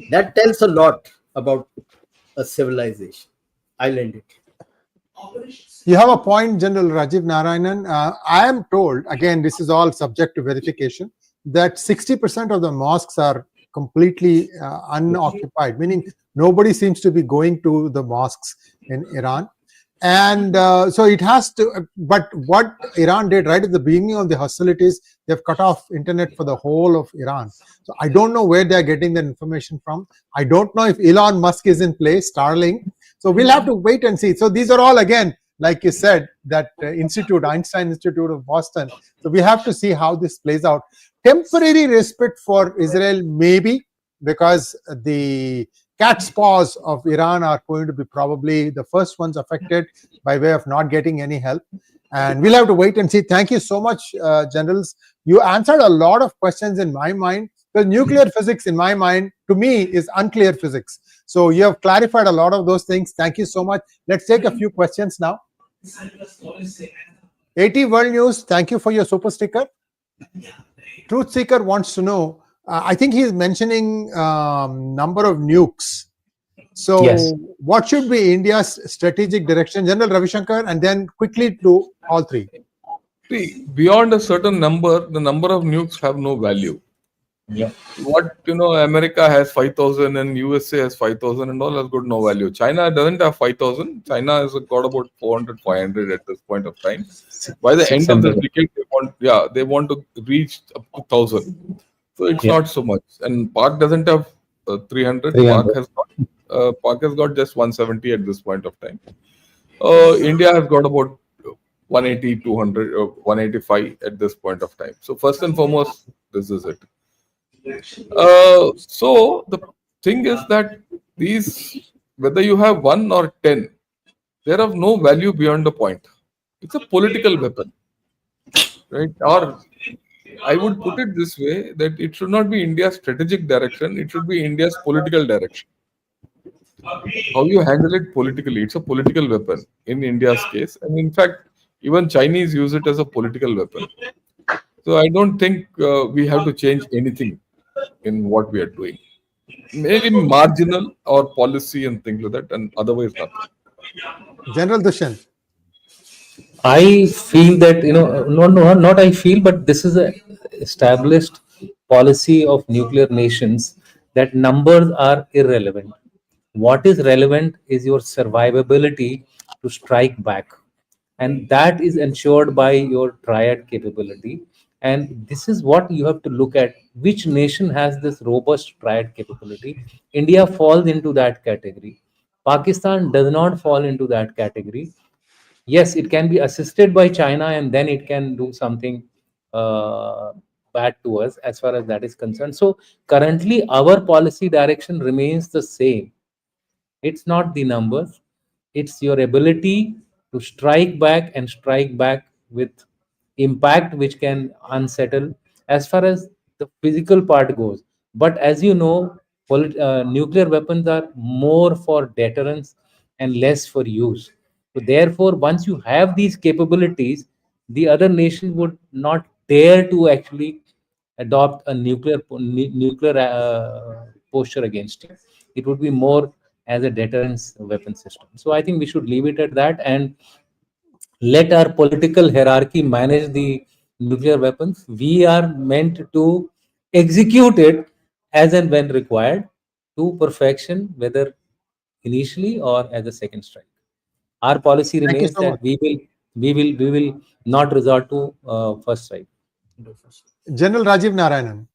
That tells a lot about a civilization. I'll end it. You have a point, General Rajiv Narayanan. I am told, again, this is all subject to verification, that 60% of the mosques are completely unoccupied, meaning nobody seems to be going to the mosques in Iran. And so it has to, but what Iran did right at the beginning of the hostilities, they've cut off internet for the whole of Iran. So I don't know where they're getting that information from. I don't know if Elon Musk is in place, Starlink. So we'll have to wait and see. So these are all, again, like you said, that Einstein Institute of Boston. So we have to see how this plays out. Temporary respite for Israel, maybe, because the cat's paws of Iran are going to be probably the first ones affected by way of not getting any help. And we'll have to wait and see. Thank you so much, generals. You answered a lot of questions in my mind. Because nuclear physics, in my mind, to me, is unclear physics. So you have clarified a lot of those things. Thank you so much. Let's take a few questions now. AT World News, thank you for your super sticker. Truth Seeker wants to know, I think he's mentioning number of nukes. So Yes. what should be India's strategic direction? General Ravi Shankar, and then quickly to all three. See, beyond a certain number, the number of nukes have no value. Yeah. What America has 5,000 and USA has 5,000 and all has got no value. China doesn't have 5,000. China has got about 400, 500 at this point of time. By the end of the 600. decade, they want to reach up to 1,000. So it's Yeah. not so much. And Pak doesn't have 300. 300. Pak has got just 170 at this point of time. India has got about 180, 200, 185 at this point of time. So first and foremost, this is it. So the thing is that these, whether you have 1 or 10, they're of no value beyond the point. It's a political weapon, right? Or I would put it this way, that it should not be India's strategic direction, it should be India's political direction. How you handle it politically, it's a political weapon in India's case. And in fact, even Chinese use it as a political weapon. So I don't think we have to change anything in what we are doing. Maybe marginal or policy and things like that, and otherwise nothing. General Dushyant. I feel that, not I feel, but this is a established policy of nuclear nations that numbers are irrelevant. What is relevant is your survivability to strike back, and that is ensured by your triad capability. And this is what you have to look at. Which nation has this robust triad capability? India falls into that category. Pakistan does not fall into that category. Yes, it can be assisted by China, and then it can do something bad to us as far as that is concerned. So currently, our policy direction remains the same. It's not the numbers, it's your ability to strike back, and strike back with impact which can unsettle as far as the physical part goes. But as you know, nuclear weapons are more for deterrence and less for use. So therefore, once you have these capabilities, the other nation would not dare to actually adopt a nuclear posture against you. It would be more as a deterrence weapon system. So I think we should leave it at that and let our political hierarchy manage the nuclear weapons. We are meant to execute it as and when required to perfection, whether initially or as a second strike. Our policy Thank you remains so much. that we will not resort to first strike. General Rajiv Narayanan.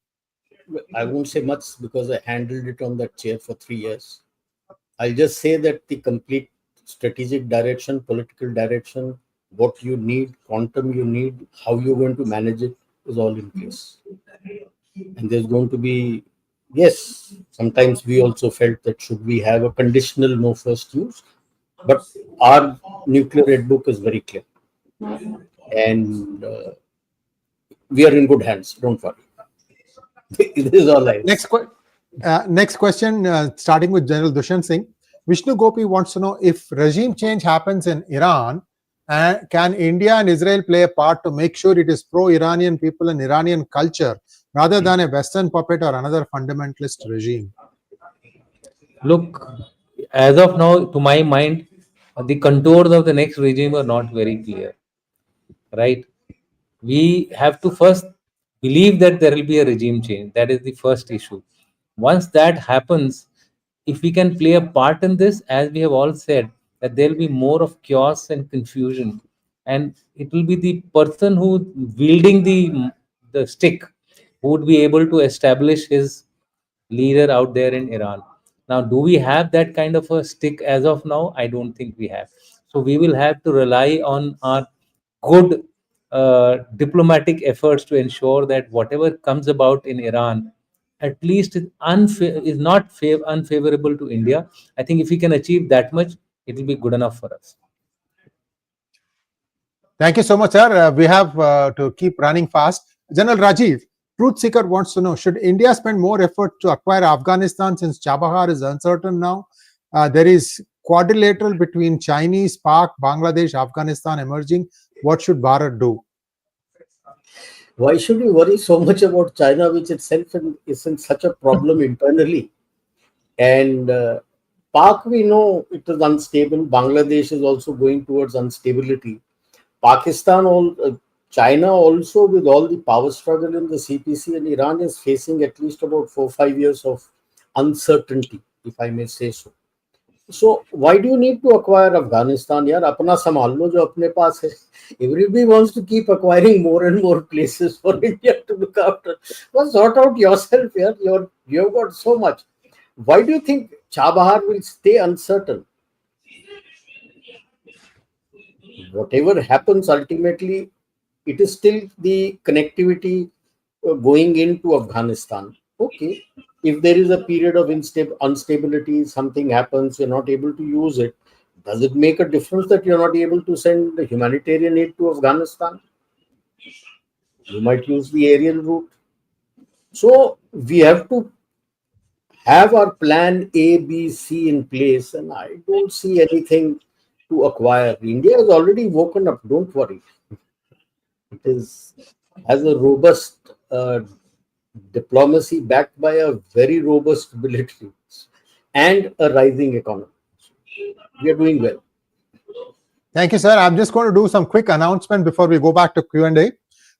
I won't say much because I handled it on that chair for 3 years. I'll just say that the complete strategic direction, political direction, what you need, quantum you need, how you're going to manage it is all in place. And there's going to be, yes, sometimes we also felt that should we have a conditional no first use, but our nuclear red book is very clear. And we are in good hands, don't worry. This is all I Next question, starting with General Dushan Singh. Vishnu Gopi wants to know if regime change happens in Iran, can India and Israel play a part to make sure it is pro-Iranian people and Iranian culture rather than a Western puppet or another fundamentalist regime? Look, as of now, to my mind, the contours of the next regime are not very clear, right? We have to first believe that there will be a regime change. That is the first issue. Once that happens, if we can play a part in this, as we have all said, that there will be more of chaos and confusion, and it will be the person who wielding the stick who would be able to establish his leader out there in Iran. Now, do we have that kind of a stick as of now? I don't think we have. So we will have to rely on our good diplomatic efforts to ensure that whatever comes about in Iran, at least is not unfavorable to India. I think if we can achieve that much, it will be good enough for us. Thank you so much, sir. We have to keep running fast. General Rajiv, Truth Seeker wants to know, should India spend more effort to acquire Afghanistan since Chabahar is uncertain now? There is quadrilateral between Chinese, Pak, Bangladesh, Afghanistan emerging. What should Bharat do? Why should we worry so much about China, which itself isn't such a problem internally? And Pak, we know it is unstable. Bangladesh is also going towards instability. Pakistan, China also, with all the power struggle in the CPC, and Iran is facing at least about 4-5 years of uncertainty, if I may say so. So why do you need to acquire Afghanistan? Yaar, apna sambhal lo jo apne paas hai. Everybody wants to keep acquiring more and more places for India to look after. Well, sort out yourself here. You've got so much. Why do you think Chabahar will stay uncertain? Whatever happens, ultimately, it is still the connectivity going into Afghanistan. Okay, if there is a period of instability, something happens, you're not able to use it, does it make a difference that you're not able to send the humanitarian aid to Afghanistan? You might use the aerial route. So we have to have our plan A, B, C in place, and I don't see anything to acquire. India has already woken up, don't worry. It has a robust diplomacy backed by a very robust military and a rising economy. We are doing well. Thank you, sir. I'm just going to do some quick announcement before we go back to Q&A.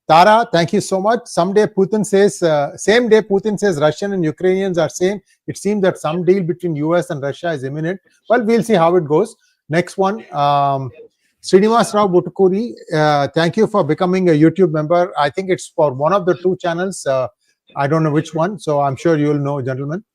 Tara, thank you so much. Same day Putin says Russian and Ukrainians are same. It seems that some deal between US and Russia is imminent. Well, we'll see how it goes. Next one, Srinivas Rao Butukuri, thank you for becoming a YouTube member. I think it's for one of the two channels. I don't know which one, so I'm sure you'll know, gentlemen.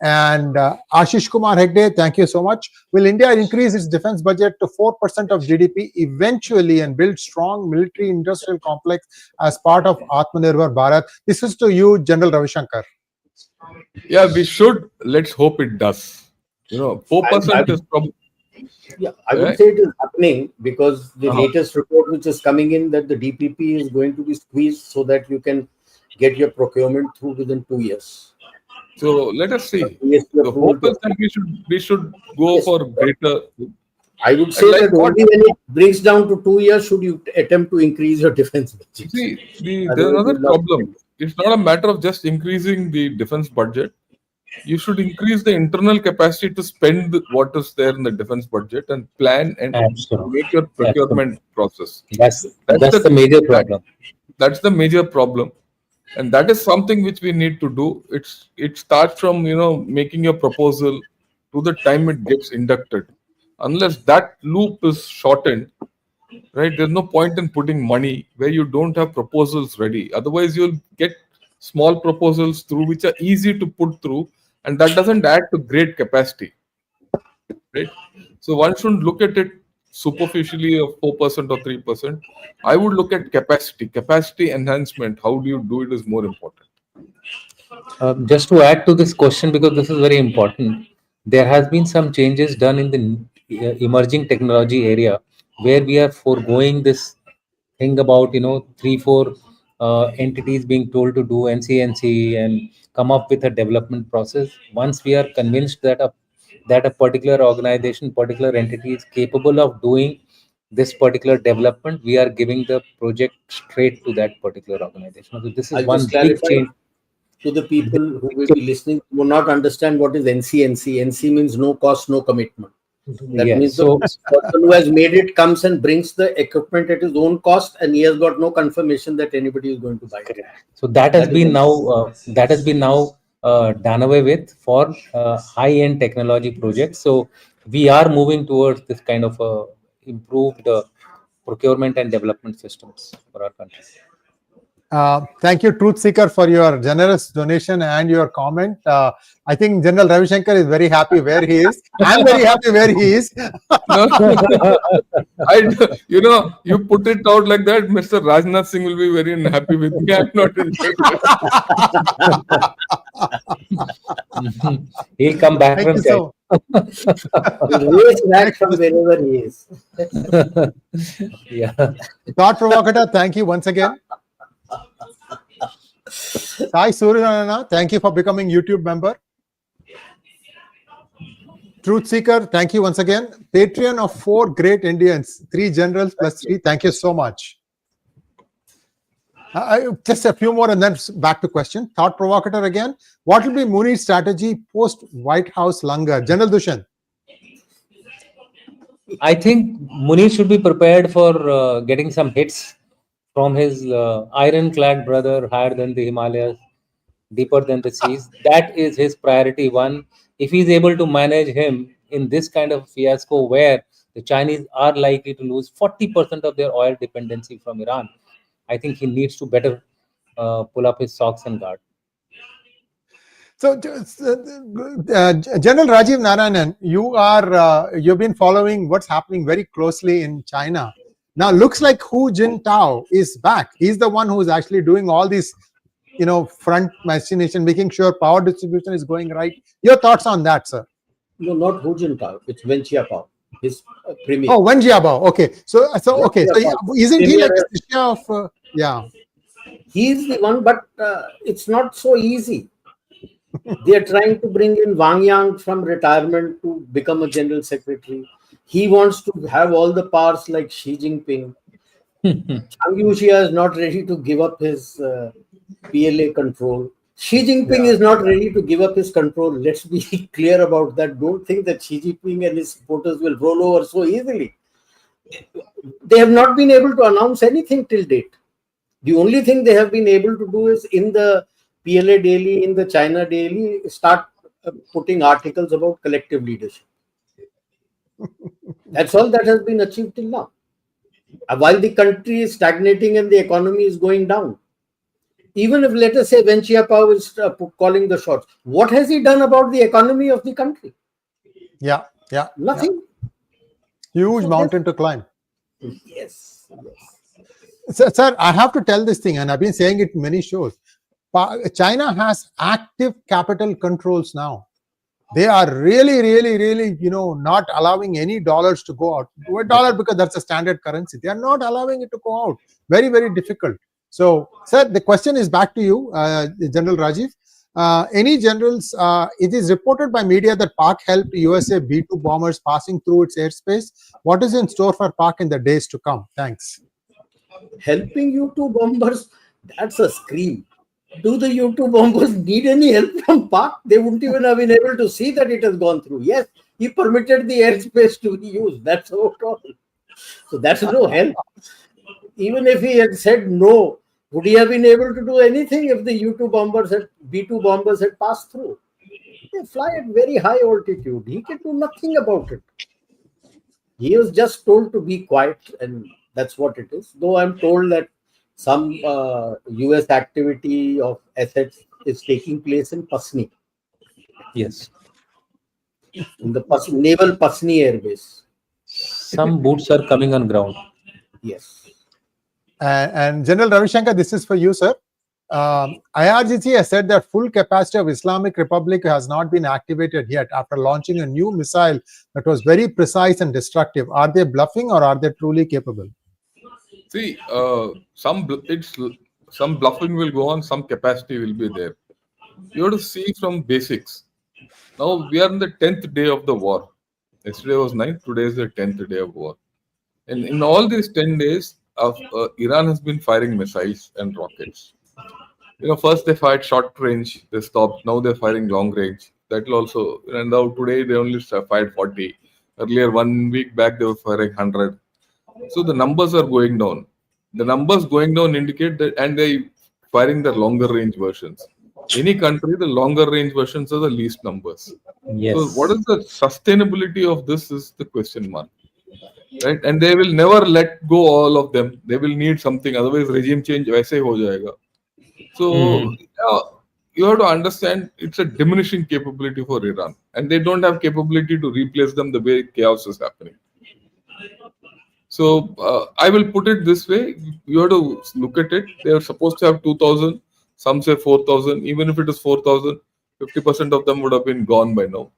And Ashish Kumar Hegde, thank you so much. Will India increase its defense budget to 4% of GDP eventually and build strong military industrial complex as part of Atmanirbhar Bharat? This is to you, General Ravi Shankar. Yeah, we should. Let's hope it does. 4% is probably. Yeah, I would say it is happening because the latest report which is coming in that the DPP is going to be squeezed so that you can get your procurement through within 2 years. So let us see. The 4% we should go for greater. I would say that only when it brings down to 2 years should you attempt to increase your defense budget. See, there's another problem. it's not a matter of just increasing the defense budget. You should increase the internal capacity to spend what is there in the defense budget and plan and Absolutely. make your procurement process. That's That's the major that- problem. that's the major problem, and that is something which we need to do. It starts from making your proposal to the time it gets inducted. Unless that loop is shortened, right, there's no point in putting money where you don't have proposals ready. Otherwise, you'll get small proposals through which are easy to put through, and that doesn't add to great capacity, right? So one shouldn't look at it superficially of 4% or 3%. I would look at capacity enhancement. How do you do it is more important. Just to add to this question, because this is very important, there has been some changes done in the emerging technology area where we are foregoing this thing about 3-4 entities being told to do NCNC and come up with a development process. Once we are convinced that a particular organization, particular entity is capable of doing this particular development, we are giving the project straight to that particular organization. So this is I'll one just big clarify change. to the people who will be listening who will not understand what is NCNC. NC means no cost, no commitment. That Yeah, means so the person who has made it comes and brings the equipment at his own cost, and he has got no confirmation that anybody is going to buy it. So that has That is been it. now done away with for high-end technology projects. So we are moving towards this kind of improved procurement and development systems for our country. Thank you, Truth Seeker, for your generous donation and your comment. I think General Ravi Shankar is very happy where he is. I'm very happy where he is. No, you put it out like that, Mr. Rajnath Singh will be very unhappy with me. I'm not interested. He'll come back Thank from you China. He'll race back from wherever he is. Yeah. Thought Provocateur, thank you once again. Sai Suryanana, thank you for becoming YouTube member. Truth Seeker, thank you once again. Patreon of 4 great Indians, 3 generals plus 3. Thank you so much. Just a few more and then back to question. Thought Provocateur again. What will be Muni's strategy post White House langar? General Dushan. I think Muni should be prepared for getting some hits from his ironclad brother higher than the Himalayas, deeper than the seas. That is his priority one. If he's able to manage him in this kind of fiasco where the Chinese are likely to lose 40% of their oil dependency from Iran, I think he needs to better pull up his socks and guard. So, General Rajiv Narayanan, you've been following what's happening very closely in China. Now, looks like Hu Jintao is back. He's the one who is actually doing all these, front machination, making sure power distribution is going right. Your thoughts on that, sir? No, not Hu Jintao. It's Wen Jiabao, his premier. Oh, Wen Jiabao. Okay, so isn't he like a Shishya of? Yeah. He's the one, but it's not so easy. They are trying to bring in Wang Yang from retirement to become a general secretary. He wants to have all the powers like Xi Jinping. Chiang Yuxia is not ready to give up his PLA control. Xi Jinping is not ready to give up his control. Let's be clear about that. Don't think that Xi Jinping and his supporters will roll over so easily. They have not been able to announce anything till date. The only thing they have been able to do is in the PLA Daily, in the China Daily, start putting articles about collective leadership. That's all that has been achieved till now. While the country is stagnating and the economy is going down, even if, let us say, Wen Jiabao is calling the shots, what has he done about the economy of the country? Yeah. Nothing. Yeah. Huge mountain to climb. Yes. Sir, I have to tell this thing, and I've been saying it in many shows. China has active capital controls now. They are really, not allowing any dollars to go out. $1 because that's a standard currency. They are not allowing it to go out. Very, very difficult. So, sir, the question is back to you, General Rajiv. Any generals, it is reported by media that Pak helped USA B-2 bombers passing through its airspace. What is in store for Pak in the days to come? Thanks. Helping U-2 bombers, that's a scream. Do the U-2 bombers need any help from Pak? They wouldn't even have been able to see that it has gone through. Yes, he permitted the airspace to be used. That's about all. So that's no help. Even if he had said no, would he have been able to do anything if the B-2 bombers had passed through? They fly at very high altitude. He can do nothing about it. He was just told to be quiet, and that's what it is. Though I'm told that some US activity of assets is taking place in Pasni, Yes. in the naval Pasni Air Base. Some boots are coming on ground. Yes. And General Ravi Shankar, this is for you, sir. IRGC has said that full capacity of Islamic Republic has not been activated yet after launching a new missile that was very precise and destructive. Are they bluffing or are they truly capable? See, some bluffing will go on, some capacity will be there. You have to see from basics. Now we are in the 10th day of the war. Yesterday was 9th, today is the 10th day of war. And in all these 10 days, Iran has been firing missiles and rockets. First they fired short range, they stopped. Now they're firing long range. That will also, and now today they only fired 40. Earlier, 1 week back, they were firing 100. So the numbers are going down. The numbers going down indicate that, and they firing the longer range versions. Any country, the longer range versions are the least numbers. Yes. So what is the sustainability of this is the question mark. Right? And they will never let go all of them. They will need something. Otherwise, regime change वैसे ही हो जाएगा. So you have to understand it's a diminishing capability for Iran, and they don't have capability to replace them the way chaos is happening. So I will put it this way: you have to look at it. They are supposed to have 2,000. Some say 4,000. Even if it is 4,000, 50% of them would have been gone by now.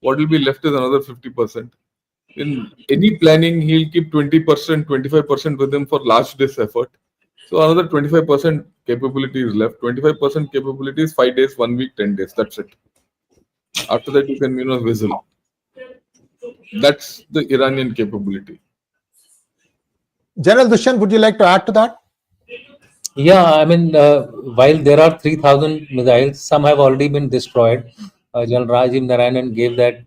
What will be left is another 50%. In any planning, he'll keep 20%, 25% with him for large disk effort. So another 25% capability is left. 25% capability is 5 days, 1 week, 10 days. That's it. After that, you can whistle. That's the Iranian capability. General Dushyant, would you like to add to that? Yeah, I mean, while there are 3,000 missiles, some have already been destroyed. General Rajiv Narayanan gave that,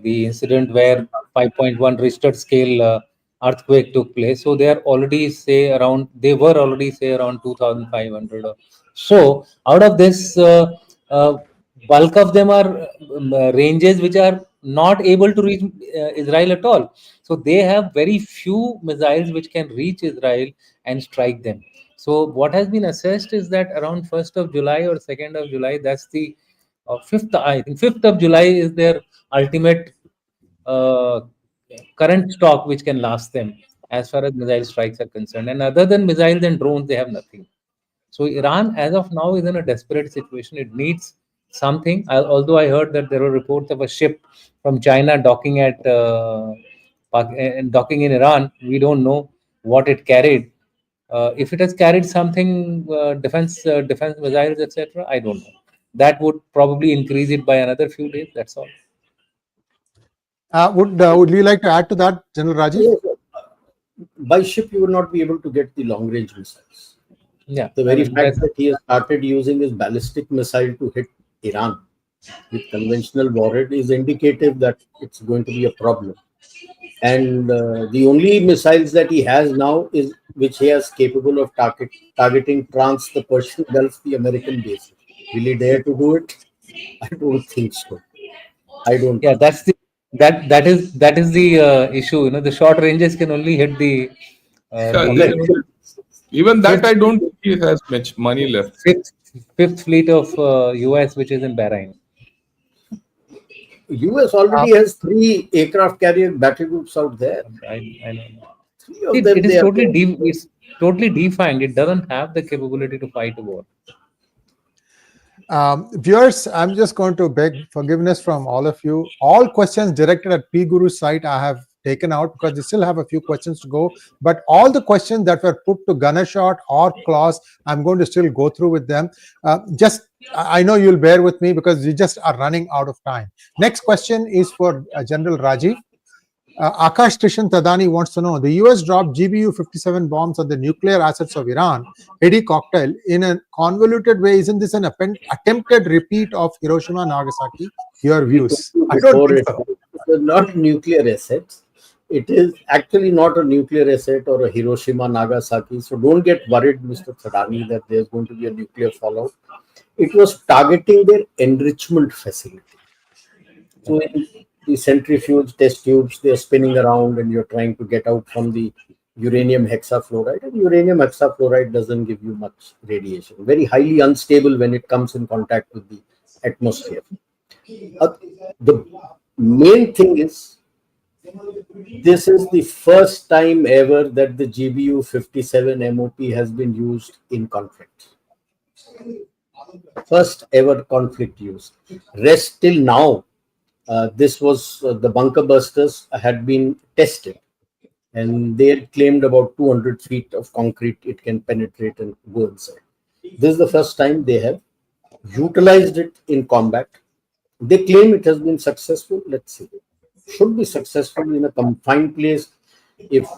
the incident where 5.1 Richter scale earthquake took place. So they were already say around 2,500 or so. Out of this, bulk of them are ranges which are not able to reach Israel at all. So they have very few missiles which can reach Israel and strike them. So what has been assessed is that around 1st of July or 2nd of July, that's the 5th, I think 5th of July is their ultimate current stock which can last them as far as missile strikes are concerned. And other than missiles and drones, they have nothing. So Iran, as of now, is in a desperate situation. It needs something. Although I heard that there were reports of a ship from China docking docking in Iran, we don't know what it carried. If it has carried something, defense missiles, etc., I don't know. That would probably increase it by another few days. That's all. Would you like to add to that, General Rajiv? Yes, by ship, you will not be able to get the long range missiles. Yeah. The very fact that he has started using his ballistic missile to hit Iran with conventional warhead is indicative that it's going to be a problem. And the only missiles that he has now is which he is capable of targeting the Persian Gulf, the American bases. Will he dare to do it? I don't think so. I don't. Yeah, that is the issue. The short ranges can only hit the. Even that I don't think he has much money left. Fifth fleet of US, which is in Bahrain. US already has 3 aircraft carrier battle groups out there. I know. 3 of them. It is it's totally defined. It doesn't have the capability to fight a war. Viewers, I'm just going to beg forgiveness from all of you. All questions directed at P Guru's site I have taken out because they still have a few questions to go. But all the questions that were put to Ganeshot or Klaus, I'm going to still go through with them. I know you'll bear with me because we just are running out of time. Next question is for General Rajiv. Akash Krishan Tadani wants to know, the US dropped GBU-57 bombs on the nuclear assets of Iran, Heady cocktail, in a convoluted way. Isn't this an attempted repeat of Hiroshima Nagasaki? Your We told views? you I don't before, think it so. is not nuclear assets. It is actually not a nuclear asset or a Hiroshima, Nagasaki. So don't get worried, Mr. Thadani, that there's going to be a nuclear fallout. It was targeting their enrichment facility. So in the centrifuge test tubes, they're spinning around and you're trying to get out from the uranium hexafluoride. And uranium hexafluoride doesn't give you much radiation. Very highly unstable when it comes in contact with the atmosphere. The main thing is, this is the first time ever that the GBU 57 MOP has been used in conflict. First ever conflict use. Rest till now, this was the bunker busters had been tested, and they had claimed about 200 feet of concrete it can penetrate and go inside. This is the first time they have utilized it in combat. They claim it has been successful. Let's see. Should be successful in a confined place. If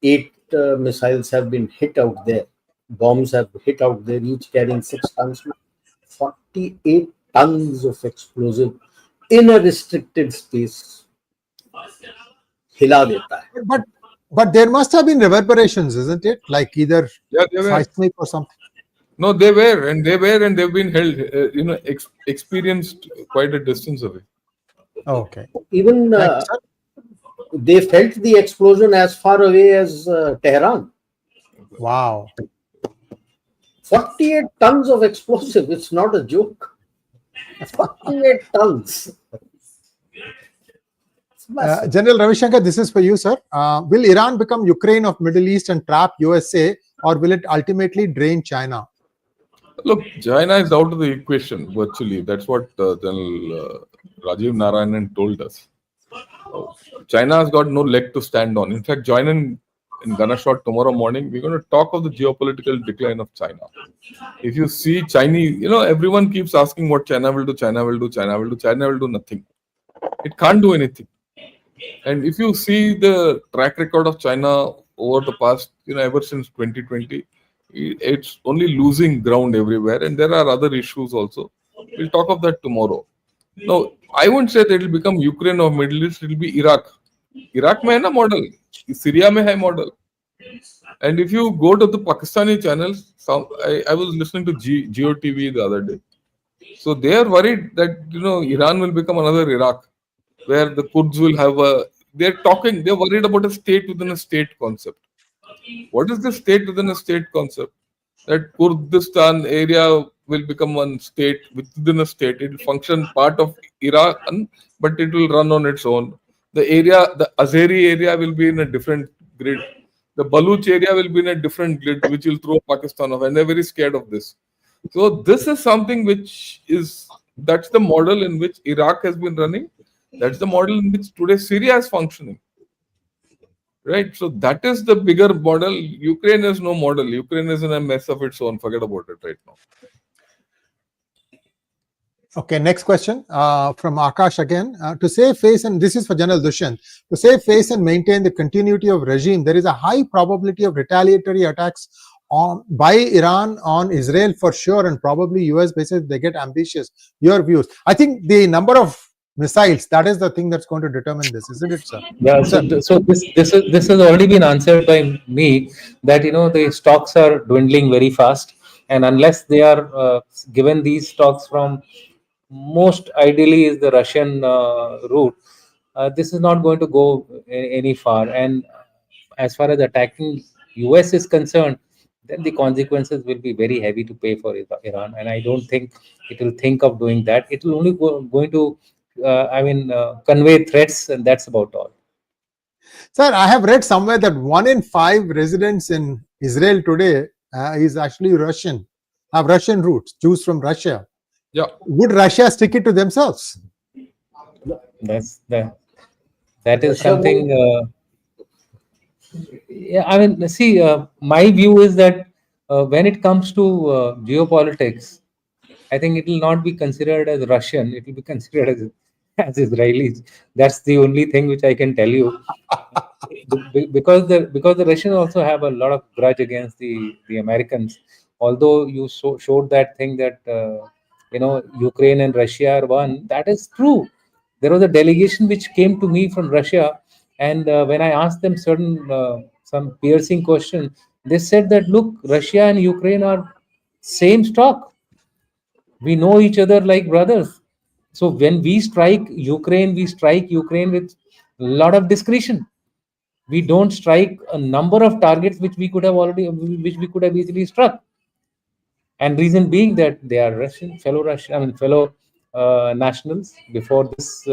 8 missiles have been hit out there, bombs have hit out there, each carrying 6 tons, 48 tons of explosive in a restricted space. Hila deta hai. But there must have been reverberations, isn't it? Like either Yeah, they were. seismic or something. No, they were, and they've been held, experienced quite a distance away. Okay. Even Thank you, sir. they felt the explosion as far away as Tehran. Wow. 48 tons of explosive. It's not a joke. 48 tons. General Ravi Shankar, this is for you, sir. Will Iran become Ukraine of Middle East and trap USA, or will it ultimately drain China? Look, China is out of the equation virtually. That's what General Rajiv Narayanan told us. China has got no leg to stand on. In fact, join in Ganashot tomorrow morning. We're going to talk of the geopolitical decline of China. If you see Chinese, everyone keeps asking what China will do, China will do, China will do. China will do nothing. It can't do anything. And if you see the track record of China over the past, ever since 2020, it's only losing ground everywhere. And there are other issues also. We'll talk of that tomorrow. No, I won't say that it will become Ukraine or Middle East. It will be Iraq. Iraq mein hai na model. Syria mein hai model. And if you go to the Pakistani channels, I was listening to Geo TV the other day. So they are worried that Iran will become another Iraq, where the Kurds will have they're worried about a state within a state concept. What is the state within a state concept? That Kurdistan area will become one state within a state. It will function part of Iran, but it will run on its own. The Azeri area will be in a different grid. The Baluch area will be in a different grid, which will throw Pakistan off, and they're very scared of this. So this is something that's the model in which Iraq has been running. That's the model in which today Syria is functioning. Right? So that is the bigger model. Ukraine is no model. Ukraine is in a mess of its own. Forget about it right now. Okay, next question from Akash again. To save face, and this is for General Dushyant, to save face and maintain the continuity of regime, there is a high probability of retaliatory attacks by Iran on Israel for sure, and probably US bases they get ambitious. Your views? I think the number of missiles, that is the thing that's going to determine this, isn't it, sir? Yeah, so this has already been answered by me, that the stocks are dwindling very fast, and unless they are given these stocks from, most ideally is the Russian route, this is not going to go any far. And as far as attacking US is concerned, then the consequences will be very heavy to pay for Iran, and I don't think it will think of doing that. It will only going to convey threats, and that's about all. Sir, I have read somewhere that 1 in 5 residents in Israel today is actually Russian, have Russian roots, Jews from Russia. Yeah. Would Russia stick it to themselves? That is something. Yeah, see, my view is that when it comes to geopolitics, I think it will not be considered as Russian. It will be considered as as Israelis. That's the only thing which I can tell you. Because the Russians also have a lot of grudge against the Americans. Although you showed that thing that Ukraine and Russia are one, that is true. There was a delegation which came to me from Russia, and when I asked them some piercing question, they said that look, Russia and Ukraine are same stock. We know each other like brothers. So when we strike Ukraine with a lot of discretion. We don't strike a number of targets which we could have easily struck. And reason being that they are fellow nationals before this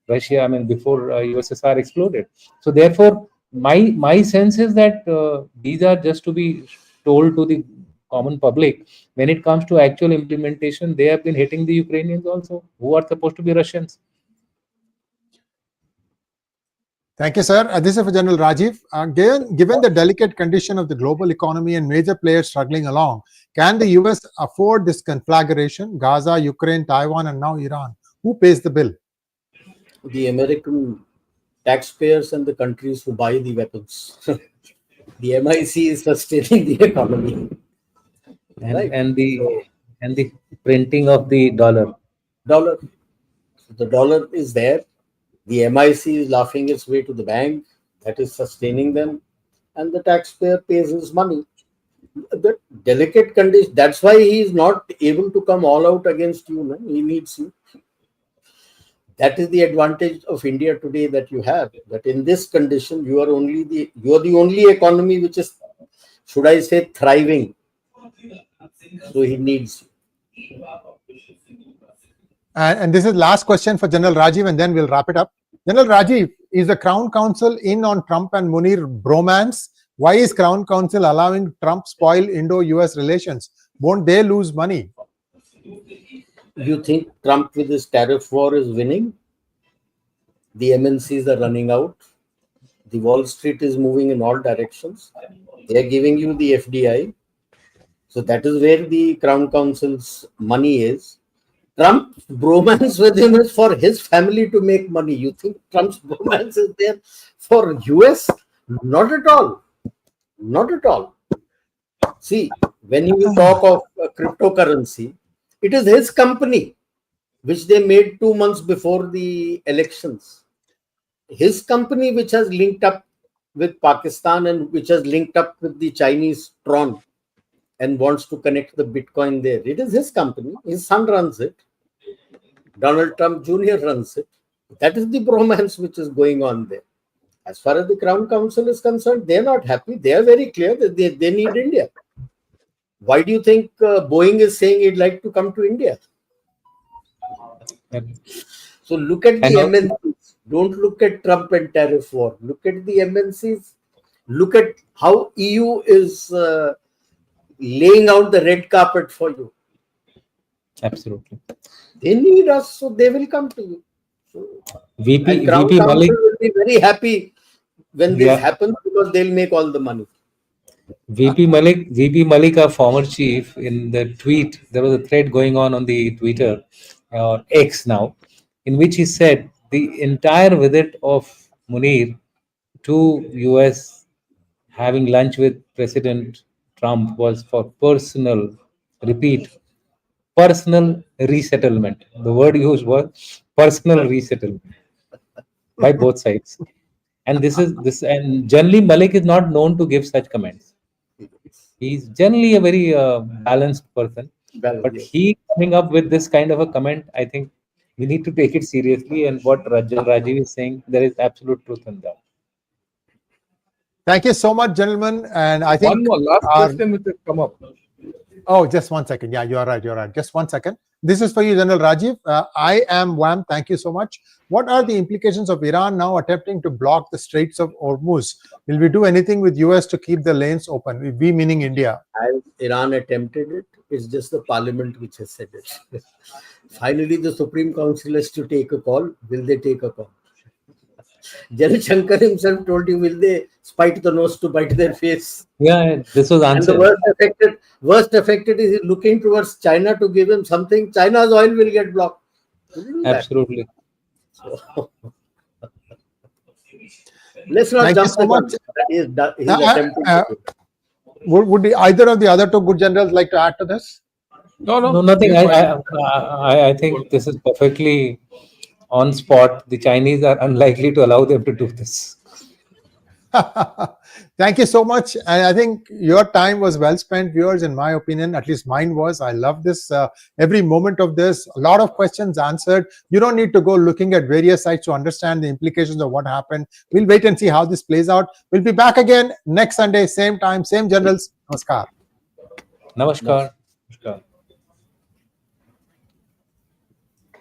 Russia, before USSR exploded. So therefore, my sense is that these are just to be told to the common public. When it comes to actual implementation, they have been hitting the Ukrainians also, who are supposed to be Russians. Thank you, sir. This is for General Rajiv. Given the delicate condition of the global economy and major players struggling along, can the US afford this conflagration? Gaza, Ukraine, Taiwan, and now Iran. Who pays the bill? The American taxpayers and the countries who buy the weapons. The MIC is sustaining the economy. And the printing of the dollar. So the dollar is there. The MIC is laughing its way to the bank. That is sustaining them. And the taxpayer pays his money. The delicate condition, that's why he is not able to come all out against you. No? He needs you. That is the advantage of India today that you have. That in this condition, you are the only economy which is, should I say, thriving. So he needs you. And this is last question for General Rajiv, and then we'll wrap it up. General Rajiv, is the Crown Council in on Trump and Munir bromance? Why is Crown Council allowing Trump spoil Indo-US relations? Won't they lose money? You think Trump with his tariff war is winning? The MNCs are running out. The Wall Street is moving in all directions. They are giving you the FDI. So that is where the Crown Council's money is. Trump's bromance with him is for his family to make money. You think Trump's bromance is there for US? Not at all. Not at all. See, when you talk of cryptocurrency, it is his company, which they made 2 months before the elections. His company, which has linked up with Pakistan and which has linked up with the Chinese Tron and wants to connect the Bitcoin there. It is his company. His son runs it. Donald Trump Jr. runs it. That is the bromance which is going on there. As far as the Crown Council is concerned, they are not happy. They are very clear that they need India. Why do you think Boeing is saying he'd like to come to India? So look at the MNCs. Don't look at Trump and tariff war. Look at the MNCs. Look at how EU is laying out the red carpet for you. Absolutely. They need us, so they will come to you. So, VP Council Malik will be very happy when this happens because they'll make all the money. VP Malik, our former chief, in the tweet, there was a thread going on the Twitter or X now, in which he said the entire visit of Munir to US having lunch with President Trump was for personal resettlement. The word used was personal resettlement by both sides. And and generally Malik is not known to give such comments. He's generally a very balanced person. But he coming up with this kind of a comment, I think we need to take it seriously. And what Rajiv is saying, there is absolute truth in that. Thank you so much, gentlemen. And I think one more last question which has come up. Oh, just 1 second. Yeah, you're right. Just 1 second. This is for you, General Rajiv. I am Wham. Thank you so much. What are the implications of Iran now attempting to block the Straits of Hormuz? Will we do anything with US to keep the lanes open? We meaning India. As Iran attempted it, it's just the parliament which has said it. Finally, the Supreme Council has to take a call. Will they take a call? General Shankar himself told you, will they spite the nose to bite their face? Yeah, this was answered. And the worst affected is looking towards China to give him something. China's oil will get blocked. Absolutely. So let's not Thank you jump so the gun. much. That he's attempting to do. Would either of the other two good generals like to add to this? No, No, nothing. he's fine. I think this is perfectly on spot. The Chinese are unlikely to allow them to do this. Thank you so much. And I think your time was well spent, viewers, in my opinion. At least mine was. I love this. Every moment of this, a lot of questions answered. You don't need to go looking at various sites to understand the implications of what happened. We'll wait and see how this plays out. We'll be back again next Sunday, same time, same generals. Namaskar. Namaskar.